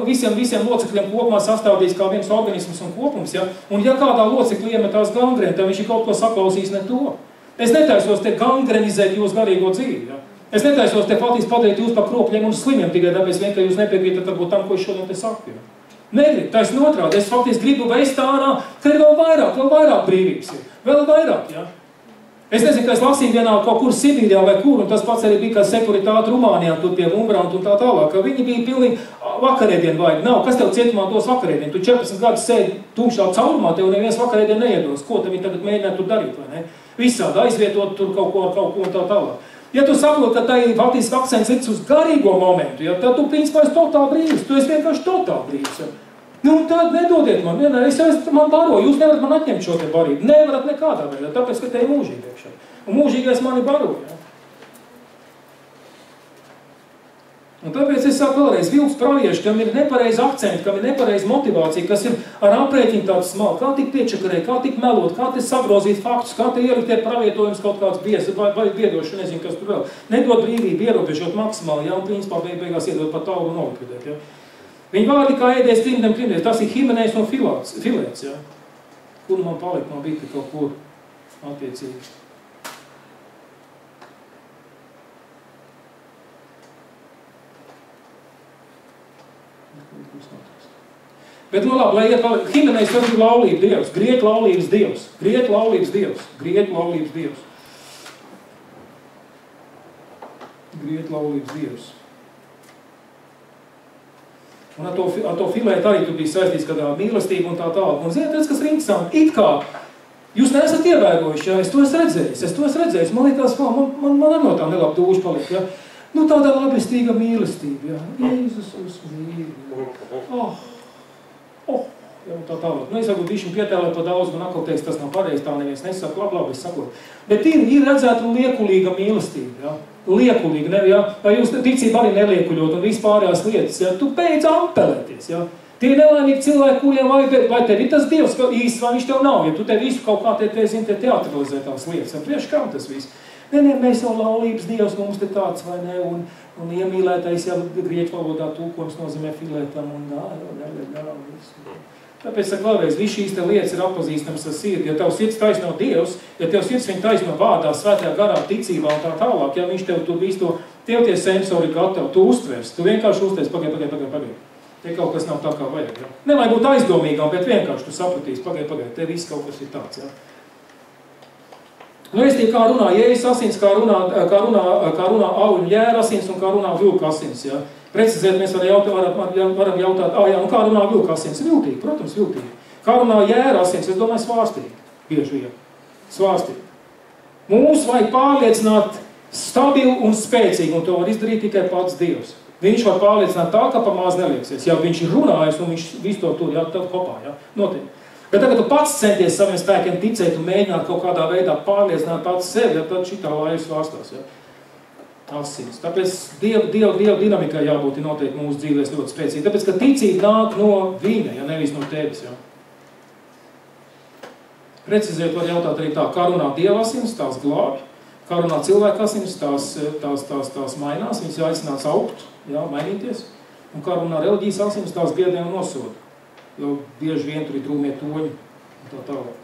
visiem locekļiem kopumā sastāvdījis kā viens organisms un kopums, ja, un ja kādā locekļi iemetās gangrēnu, tad viņš ir kaut ko saklausījis ne to. Es netaisos te gangrenizēt jūsu garīgo dzīvi, ja. Es netaisos te faktiski padarīt jūs par kropļiem un slimiem, tikai tāpēc vien, ka jūs nepiekrītat varbūt tam, ko es šodien te saku. Ja. Negribu, taisn otrādi. Es faktiski gribu veist ārā, ka ir vēl vairāk brīvības ir. Vēl vairāk, ja? Es nezinu, ka es lasīju vienā kaut kur Sibīrijā vai kur, un tas pats arī bija kā sekuritāte Rumānijā, tur pie Umbrantu un tā tālāk, ka viņi bija pilnīgi vakarēdienu vajag. Nav, kas tev cietumā dos vakarēdienu? Tu 14 gadus sēdi tumšā caurumā, tev neviens vakarēdienu neiedos. Ko te viņi tagad mēģinātu tur darīt, vai ne? Visādi aizvietot tur kaut ko un tā tālāk. Ja tu saproti, ka tā ir faktiski akcents liks uz garīgo momentu, ja, tad tu principā esi totāli brīvs, tu esi vienkārši totāli brīvs. Ja. Nu, tad nedodiet man, man baro, jūs nevarat man atņemt šo te barību, nevarat nekādā veidā, tāpēc, ka te ir mūžīgi iekšā. Un mūžīgais mani baro, ja. Un tāpēc es saku vēlreiz, vilks pravieši, kam ir nepareizi akcenti, kam ir nepareizi motivācija, kas ir ar aprēķinu tāds smalki, kā tik piečakarēt, kā tik melot, kā te sagrozīt faktus, kā te ielikt pravietojums kaut kāds bies, vai biedoši, nezinu, kas tur vēl. Nedod brīvību, ierobežot maksimāli, ja, un principā beigās iedod pat tauru un nolikvidēt, ja. Viņi vārdi kā ēdēs krimdem, tas ir himenējs un filēts, ja. Kur man palikt no bita kaut kur attiecīgi? Bet, nu labi, lai iet palikt, himenējs tas ir laulība dievs, grieķu laulības dievs. Un ar to filētu arī tu bija saistīts kādā mīlestība un tā tālāk. Un ziniet, tas, kas ir interesanti, it kā Jūs neesat ievērojuši, ja? Es to esmu redzējis. Man liekas, man ar no tā nelaba dūša paliek, ja? Nu, tāda labestīga mīlestība, ja? Jēzus uz mīlu. Jau tā tālāk. Nu, es varbūt bišķi pietēlēt pa daudz, man atkal teiks, tas nav pareizi, tā neviens nesaka, labi, es sakotu. Bet ir redzēta liekulīga mīlestība, ja? Liekulīga, ne, ja? Vai jūs ticība arī neliekuļot un vispārējās lietas, ja? Tu beidz ampelēties, ja? Tie ir nelaimīgi cilvēki, kuriem vai tev ir tas Dievs īsti, vai viņš tev nav, ja tu te visu kaut kā te teatralizē tās lietas, un priekš kam tas viss? Nē, mēs jau laulības Dievs mums te tāds, vai ne, un iemīlētais jau grieķu valodā tūkojums nozīmē filētam, un Tāpēc, saka vēlreiz, viss šīs te lietas ir atpazīstams ar sirdi, ja tev sirds taisno Dievs, ja tev sirds viņa taisno vārdā, svētajā garā, ticībā un tā tālāk, ja viņš tev tur visu to, tev tie sensori gatavi, tu uztvers, tu vienkārši uztvers, pagaid. Te kaut kas nav tā, kā vajag, ja? Nevajag būt aizdomīgām, bet vienkārši tu sapratīsi, pagaid, te viss kaut kas ir tāds, ja? Nu, es tie kā runā Jēzus asins, kā runā auļu ģēra asins un kā runā vilka asins, ja? Precizēt mēs varam jautāt, un kā runā vilka asins? Viltīgi, protams, viltīgi. Kā runā ģēra asins? Es domāju, svārstīgi, bieži vien. Svārstīgi. Mums vajag pārliecināt stabilu un spēcīgu, un to var izdarīt tikai pats Dievs. Viņš var pārliecināt tā, ka pa maz nelieksies. Ja viņš ir runājis un viņš visu to tur, tad kopā, ja? Notiek. Bet tagad tu pats centies saviem spēkiem ticēt un mēģināt kaut kādā veidā pārliecināt pats sevi, ja tad šitā laivas vārstās, ja? Asins. Tāpēc Dieva dinamikai jābūt noteikti mūsu dzīvēs ļoti spēcīgi. Tāpēc, ka ticība nāk no viņa, ja nevis no tevis, ja? Precizēt var jautāt arī tā, kā runā Dieva asins, tās glābj. Kā runā cilvēka asins, tās mainās, viņas jāicinās augt, jā, mainīties. Un kā runā reliģijas asins, tās biedē un nosoda. Jo bieži vien tur ir drūmie toņi un tā tālāk.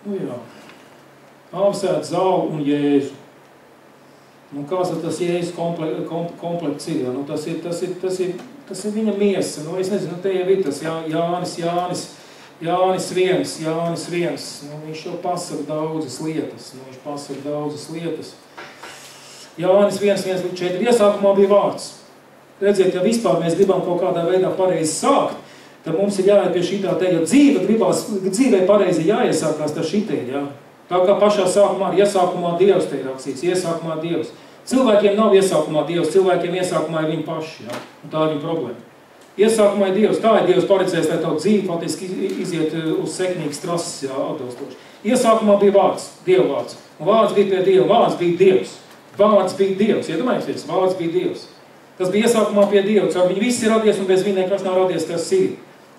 Nu jā. Āvsēt Zālu un Jēzu. Nu, kāds tas Jēzus komplekts ir? Nu, tas ir viņa miesa. Nu, es nezinu, te jau ir tas Jānis viens. Nu, viņš jau pasaka daudzas lietas. Jānis 1:4. Iesākumā bija vārds. Redziet, ja vispār mēs gribam kaut kādā veidā pareizi sākt, tad mums ir jāiet pie šitā te, ja dzīvē pareizi jāiesākās tā šitie, jā. Tā kā pašā sākumā ir iesākumā Dievs, te ir rakstīts, iesākumā Dievs. Cilvēkiem nav iesākumā Dievs, cilvēkiem iesākumā ir viņi paši, ja? Un tā ir viņa problēma. Iesākumā ir Dievs, tā ir Dievs paredzējis, lai tavu dzīvi faktiski iziet uz seknīgas trases, jā, atbilstoši. Iesākumā bija vārds, Dieva vārds, un vārds bija pie Dieva, vārds bija Dievs, iedomājieties, vārds bija Dievs. Tas bija iesākumā pie Dieva, caur viņu viss ir radies, un bez viņa nekas nav radies, kas ir.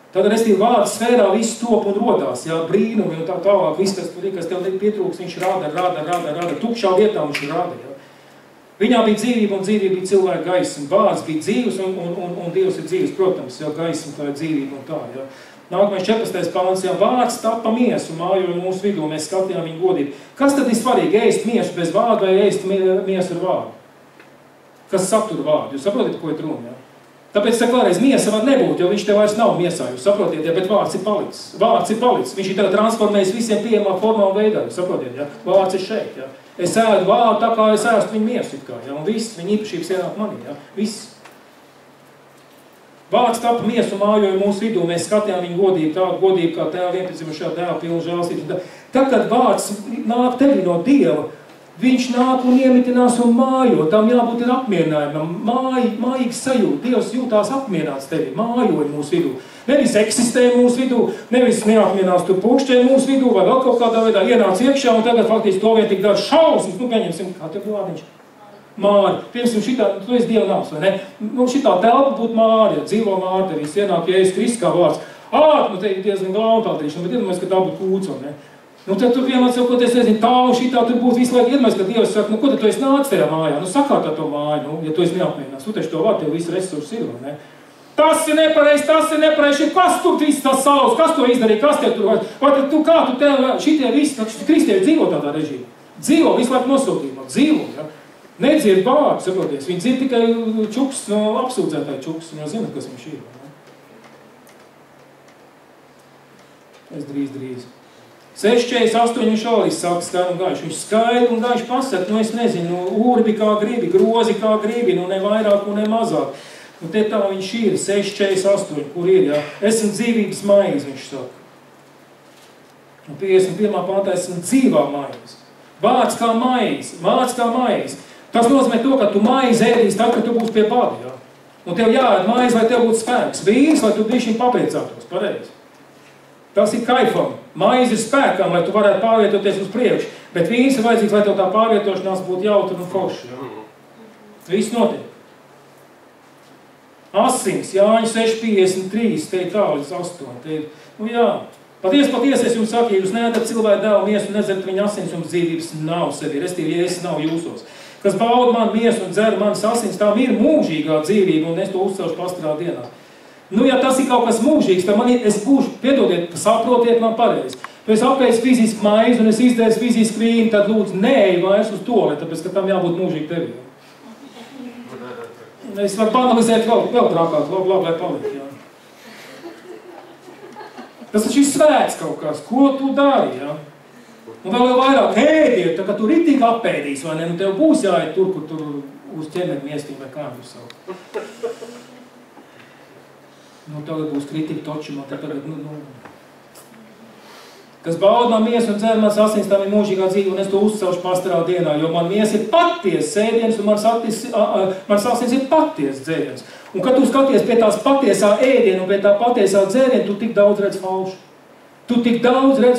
Tad, restīvi, vārda sfērā viss top un rodās, jā, brīnumi un tā tālāk, viss, kas tev pietrūks, viņš rāda, tukšā vietā viņš rāda, jā. Viņā bija dzīvība un dzīvība bija cilvēka gaisa, un vārds bija dzīvs un Dievs ir dzīvs, protams, jā, gaisa un tā ir dzīvība un tā, jā. Nākamais 14. pāns, jā, vārds tapa miesu, mājoja mūsu vidū, mēs skatījām viņu godību. Kas tad ir svarīgi, ēst miesu bez vārda vai ēst miesu ar vārdu? Kas satura vārdu? Jūs saprotat, ko ir runa, jā? Tāpēc, saka vēlreiz, miesa var nebūt, jo viņš te vairs nav miesā, jūs saprotiet, ja, bet vārds ir palicis. Viņš ir tagad transformējis visiem pieejamā formā un veidā, jūs saprotiet, ja? Vārds ir šeit, ja? Es ēdu vārdu tā kā es ēstu viņu miesu, ja? Un viss, viņa īpašības ienāk manī, ja? Viss. Vārds tapa miesu mājoja mūsu vidū, mēs skatījām viņu godību, tādu godību kā tēva vienpiedzimušā dēla pilnu žēlstības. Tad, kad vārds nāk tevi no Dieva, viņš nāk un iemitinās un mājo, tam jābūt ir apmierinājumam, mājīgs sajūta. Dievs jūtās apmierināts tevi, mājoja mūsu vidū. Nevis eksistē mūsu vidū, nevis neapmierinās tur pukšķē mūsu vidū, vai vēl kaut kādā veidā ienāc iekšā, un tagad faktiski to vien tik dara šausmas. Nu, pieņemsim, kā tev vārdiņš? Māri. Piemēram, šitā, tu esi Dieva nams, vai ne? Nu, šitā telpa būtu Māri, ja dzīvo Māri, tev viss ienāk, ja es Kristus kā vārds. Nu, te ir diezgan glauntātrīšana, bet iedomājies, ka tā būtu kūts, vai ne? Nu, tad tu vienmēr sakoties, nezinu, tā un šitā, tur būtu visu laiku iedomājies, ka Dievs saka, nu, ko tad tu esi nāc tajā mājā? Nu, sakārtā to māju, nu, ja tu esi neapmierinās. Tu taču to var, tev visi resursi ir, vai ne? Tas ir nepareizi, kas tur viss tas savs, kas to izdarīja, kas tev tur, vai tu kā tu tev, šitie visi, kristieši dzīvo tādā režīmā. Dzīvo visu laiku nosūtībā, dzīvo, ja? Nedzird vārdu, saproties, viņi dzird tikai čuks, no apsūdzētāja čuks, un jau zina, kas viņš ir. Es drīz. 6,48 viņš arī saka skaidru un gaišu. Viņš skaidru un gaišu pasaka, es nezinu, urbi kā gribi, grozi kā gribi, ne vairāk un ne mazāk. Te tā viņš ir, 6,48, kur ir, jā. Esmu dzīvības maize, viņš saka. Un 51. pantā esmu dzīvā maize. Vārds kā maize. Tas nozīmē to, ka tu maizi ēdīs tad, kad tu būsi pie bada, jā. Un tev jāēd maize, lai tev būtu spēks. Vīns, lai tu bišķiņ papriecātos, pareizi. Tas ir kaifam. Maize ir spēkam, lai tu varētu pārvietoties uz priekšu. Bet vīns ir vajadzīgs, lai tev tā pārvietošanās būtu jautra un forša, jā. Viss notiek. Asins, Jāņa 6,53, te ir tā līdz 8. Te ir, jā. Patiesi, es jums saku, ja jūs neēdat cilvēku dēlu miesu un nedzerat viņa asins, jums dzīvības nav sevi, restīvi, ja es nav jūsos. Kas bauda man miesu un dzer manas asins, tām ir mūžīgā dzīvība, un es to uzcelšu pastarā dienā. Ja tas ir kaut kas mūžīgs, tad es būšu, piedodiet, saprotiet man pareizi. Ja es apēju fiziski maizi un es izdēju fiziski vīnu, tad lūdzu neeju vairs uz toleti, tāpēc, ka tam jābūt mūžīgi tevi. Es varu panalizēt vēl trākāk, labi, lai paliek, jā. Tas taču ir svēts kaut kas, ko tu dari, jā? Un vēl vairāk ēdiet, tā kā tu ritīgi apēdīs, vai ne? Nu tev būs jāiet tur, kur tur uz ķermeni miestīm vai kā jūs savu. Nu tagad būs kritika točumā, te tagad, Kas bauda man miesu un dzer manas asins, tā ir mūžīgā dzīve, un es to uzcelšu pastarā dienā, jo man miesa ir paties sēdiens, un manas asins ir paties dzēriens. Un kad tu skaties pie tās patiesā ēdiena un pie tā patiesā dzēriena, tu tik daudz redz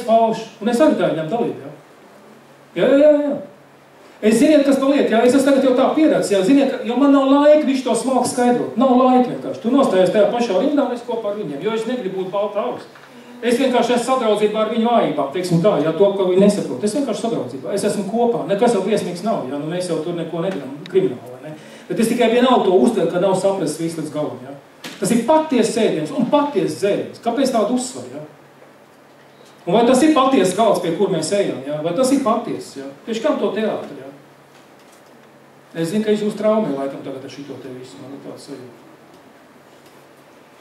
falšu. Un es arī tā viņam dalību, jā. Jā. Es ziniet, kas paliek, jā, es esmu tagad jau tā pieredzis, jā, ziniet, jo man nav laika viņš to smalki skaidrot. Nav laika vienkārši. Tu nostājies tajā pašā rindā un es kopā ar viņiem, jo es negribu būt balta augsts. Es vienkārši esmu sadraudzībā ar viņu vājībām, teiksim tā, jā, to, ka viņi nesaprot. Es vienkārši sadraudzībā, es esmu kopā, nekas jau briesmīgs nav, jā, mēs jau tur neko nedaram krimināli, ne? Bet es tikai vienalga to uztveru, ka nav saprasts viss līdz galam, jā. Tas ir paties sēdiens un paties dzēriens. Kāpēc tādu uzsver, jā? Un vai tas ir paties galds, pie kur mēs ejam, jā? Vai tas ir paties, jā? Tieši kam to teātri, jā? Es zinu, ka es jūs traumēju laikam tagad ar šito te visu, man ir tāds sajūta.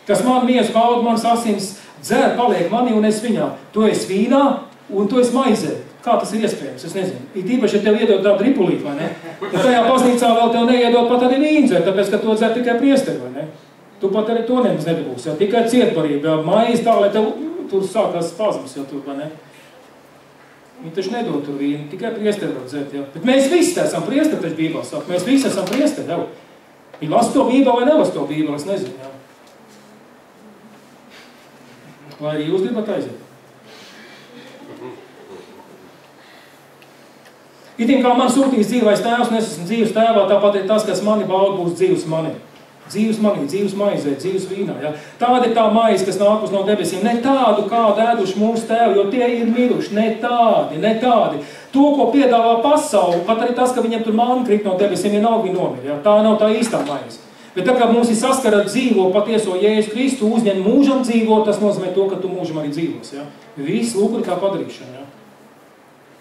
Kas man miesu bauda, manas asins dzer, paliek mani un es viņā. Tu esi vīnā un tu esi maizē. Kā tas ir iespējams? Es nezinu. Ir īpaši, ja tev iedod tādu ripulīti, vai ne? Un tajā baznīcā vēl tev neiedod pat arī vīnu dzert, tāpēc, ka to dzer tikai priesteri, vai ne? Tu pat arī to nemaz nedabūsi, jā. Tikai cietbarība, jā. Maize tā, lai tev tur sākās spazmas, jā, tur, vai ne? Viņi taču nedod tur vīnu, tikai priesteri var dzert, jā. Bet mēs visi esam priesteri, taču Bībelē saka. Mēs visi esam priesteri, jā. Viņi las to Bībelē vai nelas to Bībelē, es nezinu, jā. Vai arī jūs gribat aiziet? Itim kā man sūtīs dzīvais tēvs, un es esmu dzīves tēvā, tāpat ir tas, kas mani bauda, būs dzīves manī. Dzīves manī, dzīves maizē, dzīves vīnā. Ja? Tāda ir tā maize, kas nākus no debesīm. Ne tādu, kādu ēduši mūsu tēvi, jo tie ir miruši. Ne tādi. To, ko piedāvā pasauli, pat arī tas, ka viņiem tur māni krīt no debesīm, vienalga viņi nomir. Ja? Tā nav tā īstā maize. Bet tā kā mums ir saskara ar dzīvo patieso Jēzu Kristu, uzņem mūžam dzīvo, tas nozīmē to, ka tu mūžam arī dzīvos. Ja? Viss lūk ir kā padarīšana. Ja?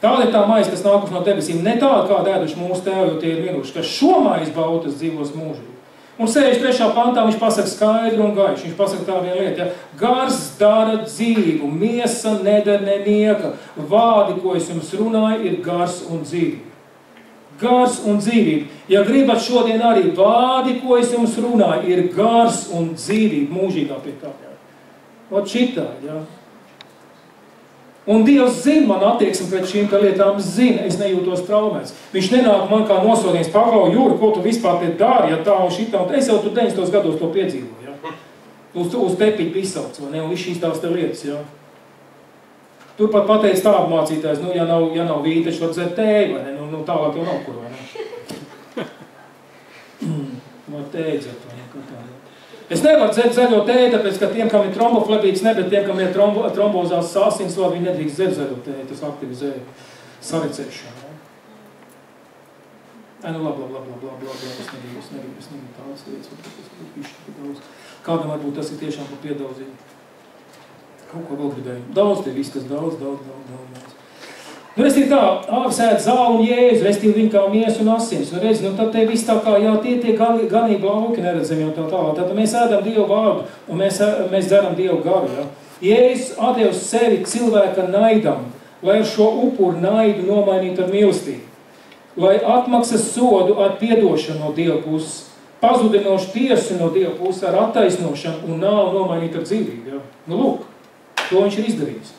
Tāda ir tā maize, kas nākus no debesīm. Ne tāda, kā ēduši mūsu tēvi, jo tie ir miruši. Kas šo maizi baudas dzīvos mūžīgi. Un 63. pantā viņš pasaka skaidru un gaišu. Viņš pasaka tā viena lieta. Ja? Gars dara dzīvu, miesa nedara nenieka. Vārdi, ko es jums runāju, ir gars un dzīvība. Gars un dzīvība. Ja gribat šodien arī vārdi, ko es jums runāju, ir gars un dzīvība mūžīgā pie tā. Ot šitā, jā. Un Dievs zina man attieksmi pret šīm lietām, zina, es nejūtos traumēts. Viņš nenāk man kā nosodījums, Pavlau, Jūri, ko tu vispār te dari, ja tā un šitā, un es jau tu 90. gados to piedzīvoju, ja. Uz tepiņu izsauc, vai ne, un viss šīs tās te lietas, ja. Turpat pateic tādu mācītājs, ja nav vīti, taču var dzert tēju, vai ne, tālāk jau nav kur, vai ne. Var tēju dzert, vai ne, kā tā. Es nevaru dzert zaļo tēju, tāpēc, ka tiem, kam ir tromboflebīts, ne, bet tiem, kam ir trombozās asinsvadi, viņi nedrīkst dzert zaļo tēju, tas aktivizē saricēšanu. Labi, es negribu tādas lietas, kādam varbūt tas ir tiešām pa piedauzību. Kaut ko vēl gribēju. Daudz te viss, kas daudz. Nu, es ir tā, āvis ēd zālu un jēzu, restīvi viņi kā miesa un asins. Nu, redz, tad te viss tā kā, jā, tie ganība lauki neredzami un tā tālāk. Tad mēs ēdam Dievu vārdu un mēs dzeram Dievu garu, jā. Jēzus atdevis sevi cilvēka naidam, lai ar šo upuru naidu nomainītu ar mīlestību, lai atmaksas sodu ar piedošanu no Dieva puses, pazudinošu tiesu no Dieva puses ar attaisnošanu un nāvu nomainīt ar dzīvību. Ja? Nu, lūk, to viņš ir izdarījis.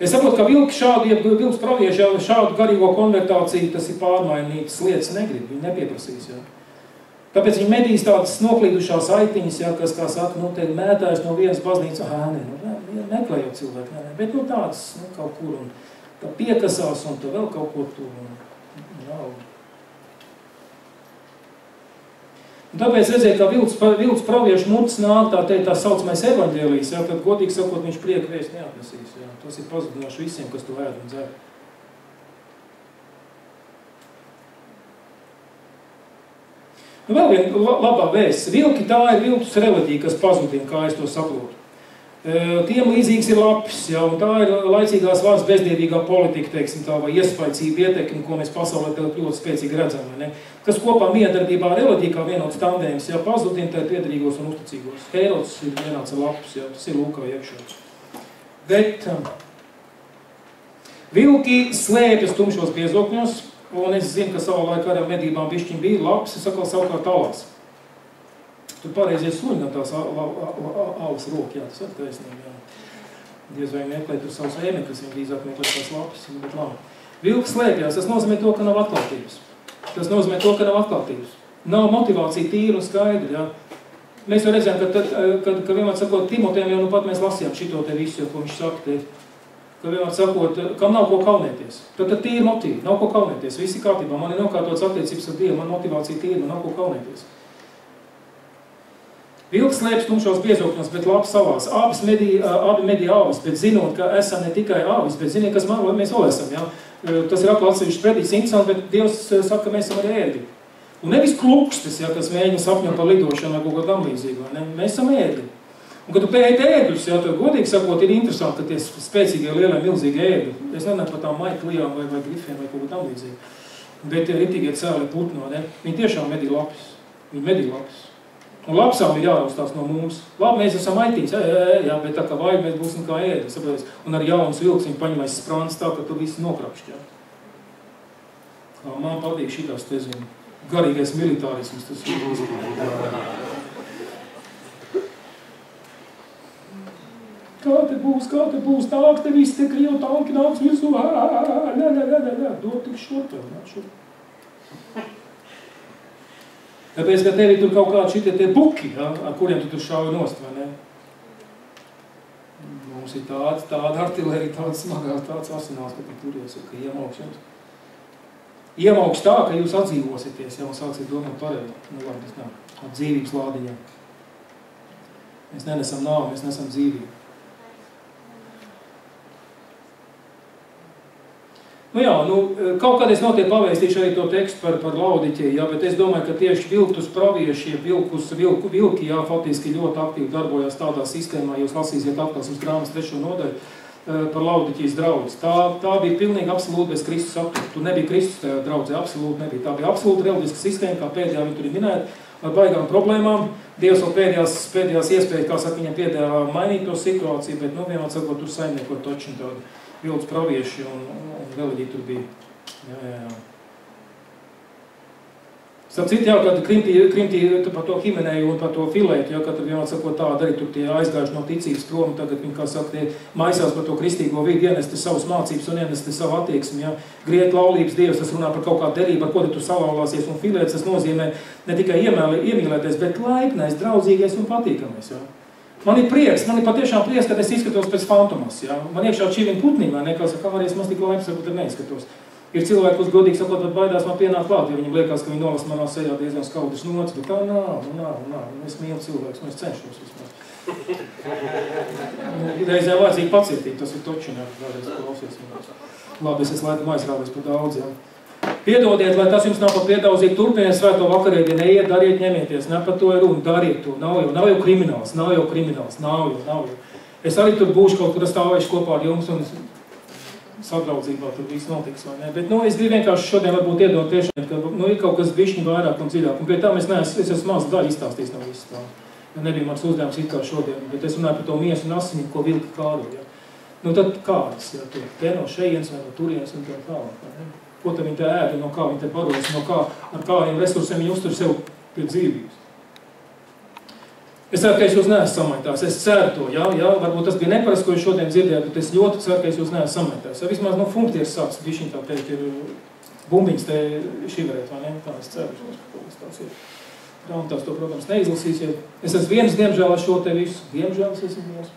Es saprotu, ka vilks pravieši šādu garīgo konvertāciju, tas ir pārmainītas lietas, negrib, viņi nepieprasīs. Ja? Tāpēc viņi medīs tādas noklīdušās aitiņas, ja, kas, kā saka, nu, te mētājas no vienas baznīcas, meklējot cilvēku, bet nu tādas, nu, kaut kur, un tā piekasās, un tā vēl kaut ko tur, un nav. Un tāpēc redzēja, ka vilks praviešu mutes nāk tā saucamais evaņģēlijs, ja, tad godīgi sakot, viņš prieku vēst neatnesīs. Ja. Tas ir pazudinoši visiem, kas to ēd un dzer. Nu, vēl viena labā vēsts. Vilki tā ir viltus reliģija, kas pazudina, kā es to saprotu. Tiem līdzīgs ir lapis, ja, un tā ir laicīgās vārds bezdievīgā politika, teiksim tā, vai iespaicība ietekmi, ko mēs pasaulē ļoti spēcīgi redzam, vai ne? Kas kopā miedarbībā reliģija kā vienots tandēms, ja, pazudina tā piederīgos un uzticīgos. Herods ir vienāds ar lapis, ja, tas ir Lūkā iekšā. Bet vilki slēpjas tumšos biezokņos, un es zinu, ka savā laikā ar medībām bišķiņ bija lapis, es atkal savukārt alās. Tur pareizie suņi no tās alas roka, jā, tas ir taisnīgi, jā. Diez vai meklē tur savus ēmekļus, viņi drīzāk meklē tās lapas, bet labi. Vilks slēpjās, tas nozīmē to, ka nav atklātības. Tas nozīmē to, ka nav atklātības. Nav motivācija tīra un skaidra, jā. Mēs jau redzējām, kad vienmēr sakot, Timotejam jau nu pat mēs lasījām šito te visu, ko viņš saka te, ka vienmēr sakot, kam nav ko kaunēties. Tad tīra motīva, nav ko kaunēties, visi kārtībā, man ir nokārtots attiecības ar Dievu, man motivācija tīra, man nav ko kaunēties. Vilks slēpjas tumšos biezokņos, bet labi savās. Abi medī āvis, bet zinot, ka esam ne tikai āvis, bet ziniet, kas mēs vēl esam. Ja? Tas ir atkal atsevišķi predīts interesanti, bet Dievs saka, ka mēs esam arī ēgļi. Un nevis klukstis, ja, kas mēģina sapņot par lidošanu vai kaut ko tam līdzīgu. Ne? Mēs esam ēgļi. Un, kad tu pēti ēgļus, ja, tad godīgi sakot, ir interesanti, ka tie spēcīgie, lielie, milzīgi ēgļi. Es nezinu par tām maiklijām vai grifiem vai kaut ko tam līdzīgu. Bet ritīgie cēli putno, ne? Viņi tiešām medī lapis. Viņi medī lapis. Un lapsām ir jāraustās no mums. Labi, mēs esam aitiņas, jā, bet tā kā vajag, mēs būsim kā ēdi, saprāt. Un ar jaunas vilks viņi paņemais sprāns tā, ka tu visi nokrapšķi, jā. Man patīk šitās, te zinu, garīgais militārisms, tas ir. Kā te būs, nāks te viss, te krievu tanki nāks visu, dod tik šurp, Tāpēc, ka tev ir tur kaut kādi šitie tie buki, ja, ar kuriem tu tur šauji nost, vai ne? Mums ir tāda artilērija, tāda smagā, tāds arsenāls, ka turies, ka iemauks jums. Iemauks tā, ka jūs atdzīvosieties, ja un sāksiet domāt pareizi. Nu, labi, tas nav. Ar dzīvības lādiņā. Mēs nenesam nāvi, mēs nesam dzīvību. Nu jā, kaut kad es notiek pavēstīšu arī to tekstu par Laodiķiju, jā, bet es domāju, ka tieši vilktus pravieši, vilki, jā, faktiski ļoti aktīvi darbojās tādā sistēmā, jūs lasīsiet atklāsmes grāmatas 3. nodaļu par Laodiķijas draudzi. Tā bija pilnīgi absolūti bez Kristus aptuveni. Tu nebija Kristus tajā draudzē, absolūti nebija. Tā bija absolūti reliģiska sistēma, kā pēdējā viņi tur ir minēta, ar baigām problēmām. Dievs vēl pēdējās iespējas, kā saka, viņam piedāvā mainīt to situāciju, bet, vienmēr sakot, tur saimniekot točni tādu vilks pravieši un reliģija tur bija. Jā. Starp citu, jā, kad krimtī par to Himenēju un par to Filētu, jā, kad vienmēr sakot tādu arī tur tie aizgājuši no ticības prom, tagad viņi, kā saka, tie maisās par to kristīgo vidi, ienesti savas mācības un ienesti savu attieksmi, jā. Griet laulības Dievs, tas runā par kaut kādu derību, ar ko tu salaulāsies, un Filēts, tas nozīmē ne tikai iemīlēties, bet laipnais, draudzīgais un patīkamais, jā. Man ir prieks, man ir patiešām prieks, kad es izskatos pēc fantomas, jā. Man iekšā čīvina putnī, vai ne, kā saka, kāries man tik laips, varbūt ar neizskatos. Ir cilvēki, kas godīgi sakot, pat baidās man pienāk klāt, jo viņam liekas, ka viņi nolas manā sejā diezgan skaudrs nots, bet tā nav. Es mīlu cilvēkus, es cenšos vismaz. Reizē vajadzīgi pacietība, tas ir točināt, vēlreiz klausies. Labi, es laikam aizrāvies par daudz, jā. Piedodiet, lai tas jums nav par piedaudzīgi, turpiniet svēto vakarēdi, neiet, dariet, ņemieties, ne par to ir runa, dariet to, nav jau krimināls. Es arī tur būšu kaut kur stāvējuši kopā ar jums un sadraudzībā tur viss notiks, vai ne? Bet, es gribu vienkārši šodien varbūt iedot tiešām, ka, ir kaut kas bišķiņ vairāk un dziļāk, un pie tā es esmu maz daļu izstāstījis no visu tā. Nebija mans uzdevums it kā šodien, bet es runāju par to miesu un asiņu, ko vilki kādu, ja. Nu tad kādas, ja tu te no šejienes vai no turienes un tā tālāk, ne? Ko tad viņi te ēd un no kā viņi te barojas, no kā, ar kādiem resursiem viņi uztur sev pie dzīvības. Es ceru, ka es jūs neesmu samaitājis, es ceru to, jā, varbūt tas bija neparasti, ko es šodien dzirdēju, bet es ļoti ceru, ka es jūs neesmu samaitājis. Ja vismaz no funkties sāks, višķiņ tā teikt, ir bumbiņas te šiverēt, vai ne? Tā es ceru, ka tas ir. Grāmatās to, protams, neizlasīsiet. Es esmu viens, diemžēl, ar šo te visu. Diemžēl es esmu viens.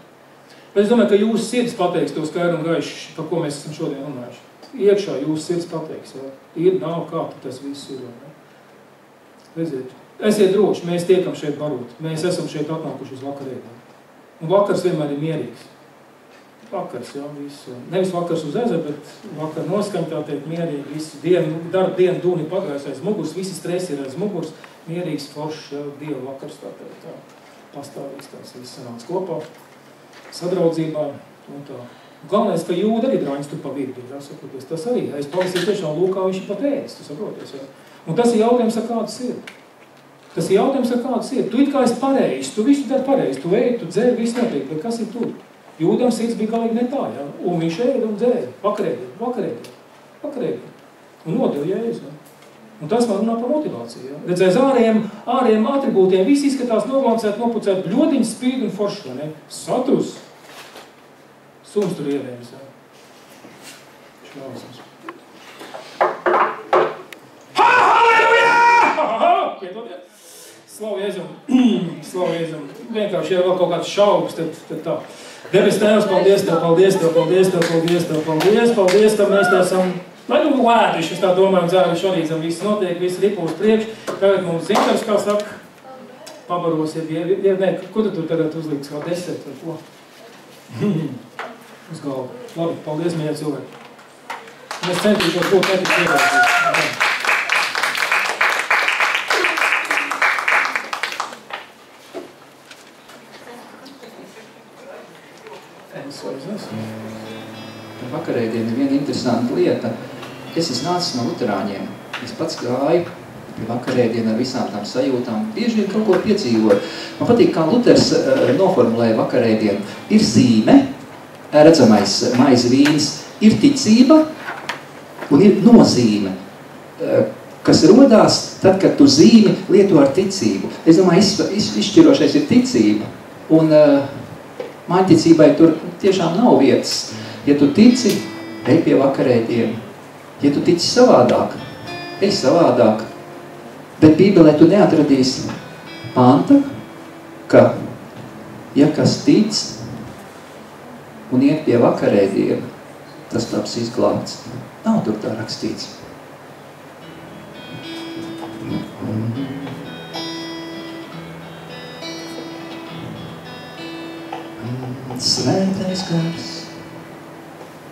Bet es domāju, ka jūsu sirds pateiks to skaidru un gaišu, par ko mēs esam šodien runājuši. Iekšā jūsu sirds pateiks, jā. Ir, nav, kā tas viss ir. Redziet, esiet droši, mēs tiekam šeit barot. Mēs esam šeit atnākuši uz vakarēdiem. Un vakars vienmēr ir mierīgs. Vakars, jā, visu. Nevis vakars uz ezeru, bet vakar noskaņ, tā teikt, mierīgi. Visu dienu dūni pagājus aiz muguras, visi stresi ir aiz muguras. Mierīgs, foršs, jā, Dieva vakars, tā teikt, tā. Pastāvīgs, tās viss sanāks kopā. Sadraudzībā un tā. Galvenais, ka Jūda arī drāņas tur pa vidu, jā, saproties. Tas arī, es pavisam tiešām lūkā viņš ir patēdis, tu saproties, jā. Un tas ir jautājums, ar kādas ir. Tas ir jautājums, ar kādas ir. Tu it kā esi pareizi, tu visu dari pareizi, tu ej, tu dzēri, viss notiek, bet kas ir tur? Jūdam sirds bija galīgi ne tā, jā. Un viņš ēda un dzēri, vakarēdien. Un nodeva Jēzu, jā. Un tas man runā par motivāciju, jā. Redzēs, ārējiem atribūtiem, visi izskatās noglancēt, nopucēt, bļodiņas, spīd un forši, ne? Satus. Suns tur ievējums, jā. Šlausams. Piedodiet. Slavu Jēzum. Slavu Jēzum. Vienkārši, ja vēl kaut kāds šaubas, tad tā. Debes Tēvs, paldies Tev, ka mēs te esam lēduši, es tā domāju, dzēruši šorīt, viss notiek, viss ripo uz priekš. Tagad mums zintars, kā saka, pabaros, ko tu tur tagad uzliks, kā 10 vai ko? Uz galvu. Labi, paldies, mīļie cilvēki. Mēs centīšos būt netiks ievērtīt. Par vakarēdienu ir viena interesanta lieta. Es esmu nācis no luterāņiem. Es pats gāju pie vakarēdienu ar visām tām sajūtām. Bieži vien kaut ko piedzīvoju. Man patīk, kā Luters noformulēja vakarēdienu. Ir zīme, redzamais maize vīns, ir ticība un ir nozīme, kas rodās tad, kad tu zīmi lieto ar ticību. Es domāju, izšķirošais ir ticība. Un māņticībai tur tiešām nav vietas. Ja tu tici, ej pie vakarēdienu. Ja tu tici savādāk, ej savādāk. Bet Bībelē tu neatradīsi panta, ka, ja kas tic un iet pie vakarēdienu, tas taps izglābts. Nav tur tā rakstīts. Svētais gars,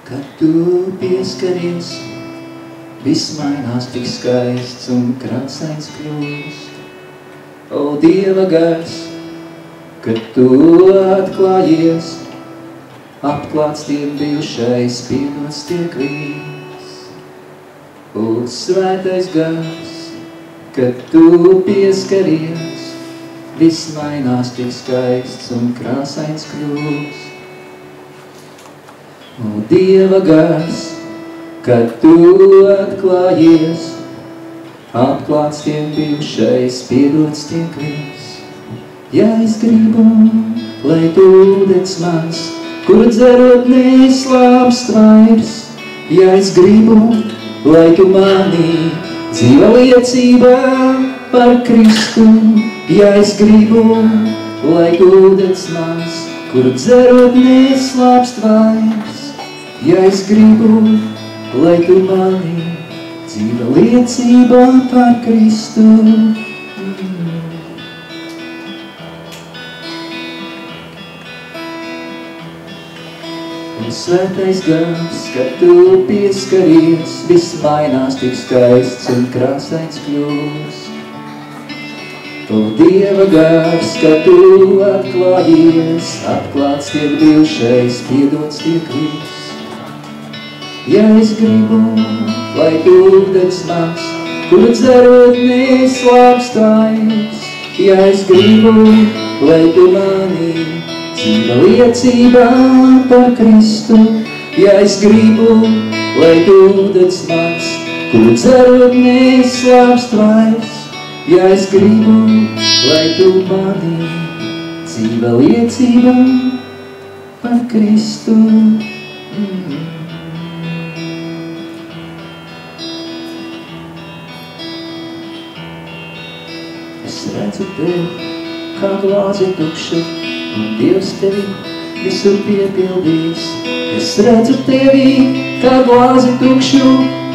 kad tu pieskaries, viss mainās tik skaists un krāsains kļūst. O Dieva gars, kad tu atklājies, apklāts tiem bijušais, piedots tiek viss. O svētais gars, kad tu pieskaries, viss mainās tik skaists un krāsains kļūst. O Dieva gars, kad tu atklājies, apklāts tiem bijušais, piedots tiek viss. Ja es gribu, lai tu ūdens mans, kur dzerot neizslāpst vairs, ja es gribu, lai tu manī dzīva liecība par Kristu, ja es gribu, lai tu ūdens mans, kur dzerot neizslāpst vairs, ja es gribu, lai tu manī dzīva liecība par Kristu. Un svētais gars, kad tu pieskaries, viss mainās tik skaists un krāsains kļūst. O Dieva gars, kad tu atklājies, apklāts tiek bijušais, piedots tiek viss. Ja es gribu, lai tu ūdens mans, kur dzerot neizslāpst vairs, ja es gribu, lai tu manī dzīva liecība par Kristu. Ja es gribu, lai tu ūdens mans, kuru dzerot neslāpst vairs. Ja es gribu, lai tu mani, dzīva liecība par Kristu. Es redzu tevi kā glāzi tukšu, un Dievs tevi visur piepildīs. Es redzu tevi kā glāzi tukšu,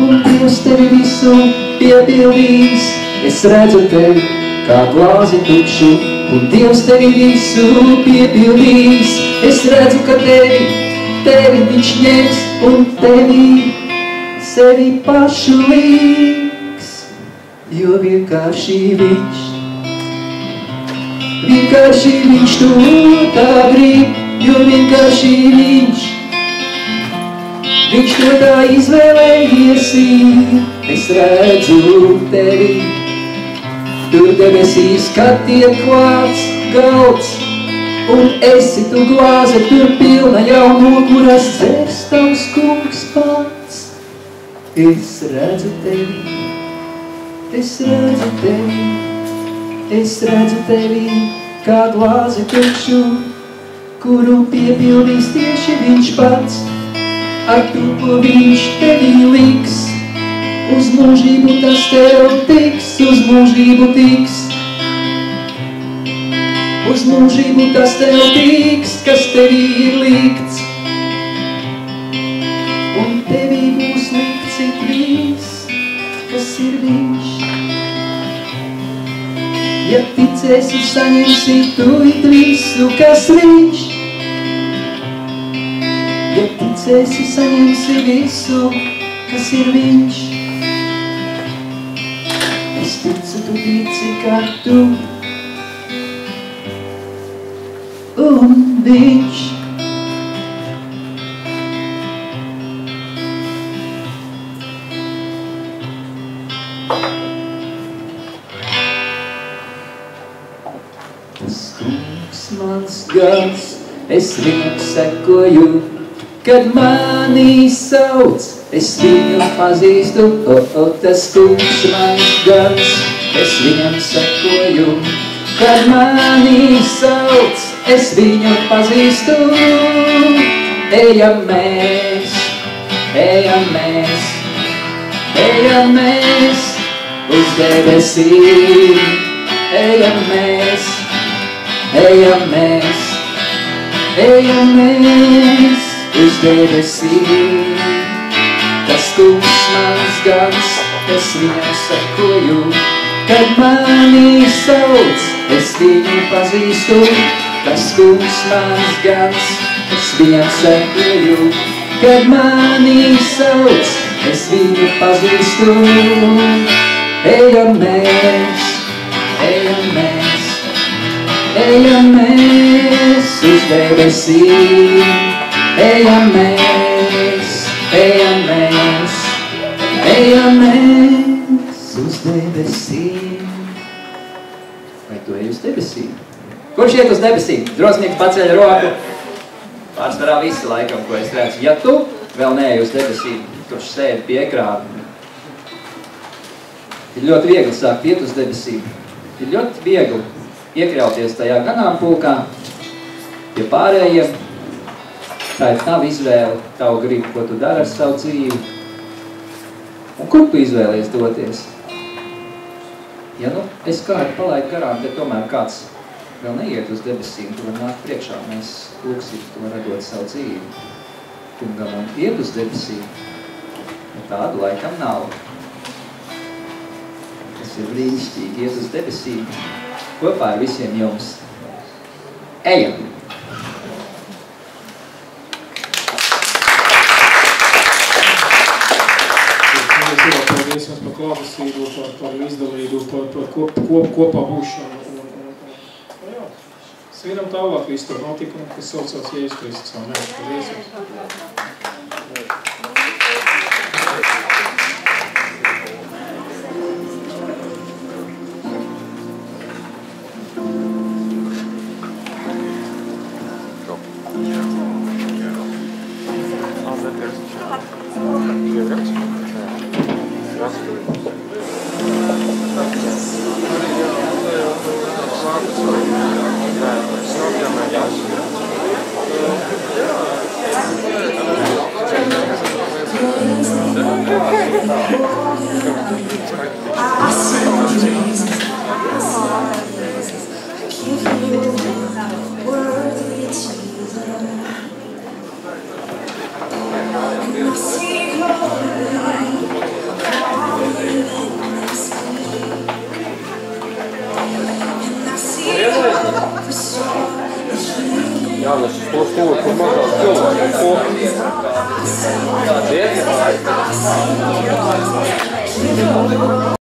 un Dievs tevi visur piepildīs. Es redzu tevi kā glāzi tukšu, un Dievs tevi visur piepildīs. Es redzu, ka tevi viņš ņems, un tevi sevi pašu liks, jo vienkārši viņš to tā grib, jo vienkārši viņš to tā izvēlējies ir. Es redzu tevi, tur debesīs, kad tiek klāts galds, un esi tu glāze tur pilna jau no kuras dzers tavs kungs pats. Es redzu tevi, es redzu tevi, es redzu tevi kā glāzi tukšu, kuru piepildīs tieši viņš pats. Ar to, ko viņš tevī liks, uz mūžību tas tev tiks, uz mūžību tiks. Uz mūžību tas tev tiks, kas tevī ir likts. Un tevī būs likts it viss, kas ir viņš. Ja ticēsi, saņemsi tu it visu, kas viņš. Ja ticēsi, saņemsi visu, kas ir viņš. Es ticu, tu tici, kā tu un viņš. Tas kungs mans gans, es viņam sekoju. Kad mani sauc, es viņu pazīstu, tas kungs mans gans, es viņam sekoju. Kad mani sauc, es viņu pazīstu. Ejam mēs, ejam mēs, ejam mēs uz debesīm. Ejam mēs, ejam mēs, ejam mēs uz debesīm. Tas kungs mans gans, es viņam sekoju. Kad mani sauc, es viņu pazīstu. Tas kungs mans gans, es viņam sekoju. Kad mani sauc, es viņu pazīstu. Ejam mēs, ejam mēs, ejam mēs uz debesīm. Ejam mēs, ejam mēs, ejam mēs uz debesīm. Vai tu ej uz debesīm? Kurš iet uz debesīm? Drosmīgs paceļ roku. Pārsvarā visi laikam, ko es redzu. Ja tu vēl neej uz debesīm, kurš sēdi pie ekrāna, ir ļoti viegli sākt iet uz debesīm. Ir ļoti viegli iekļauties tajā ganāmpulkā, pie pārējiem. Tā ir tava izvēle, tavu gribu, ko tu dari ar savu dzīvi. Un kur tu izvēlies doties? Ja es kādu palaidu garām, bet tomēr kāds vēl neiet uz debesīm, tu var nākt priekšā, mēs lūksim, tu var radot savu dzīvi. Kungam un iet uz debesīm, bet tādu laikam nav. Tas ir brīnišķīgi, iet uz debesīm, kopā ar visiem jums. Ejam! Paldies jums par klātesību, par izdalību, par kopā būšanu. Jā, svinam tālāk visu to notikumu, kas saucās Jēzus Kristus. Paldies jums. Jānis, to stūri, kur mazāk cilvēku. Ko? Iet?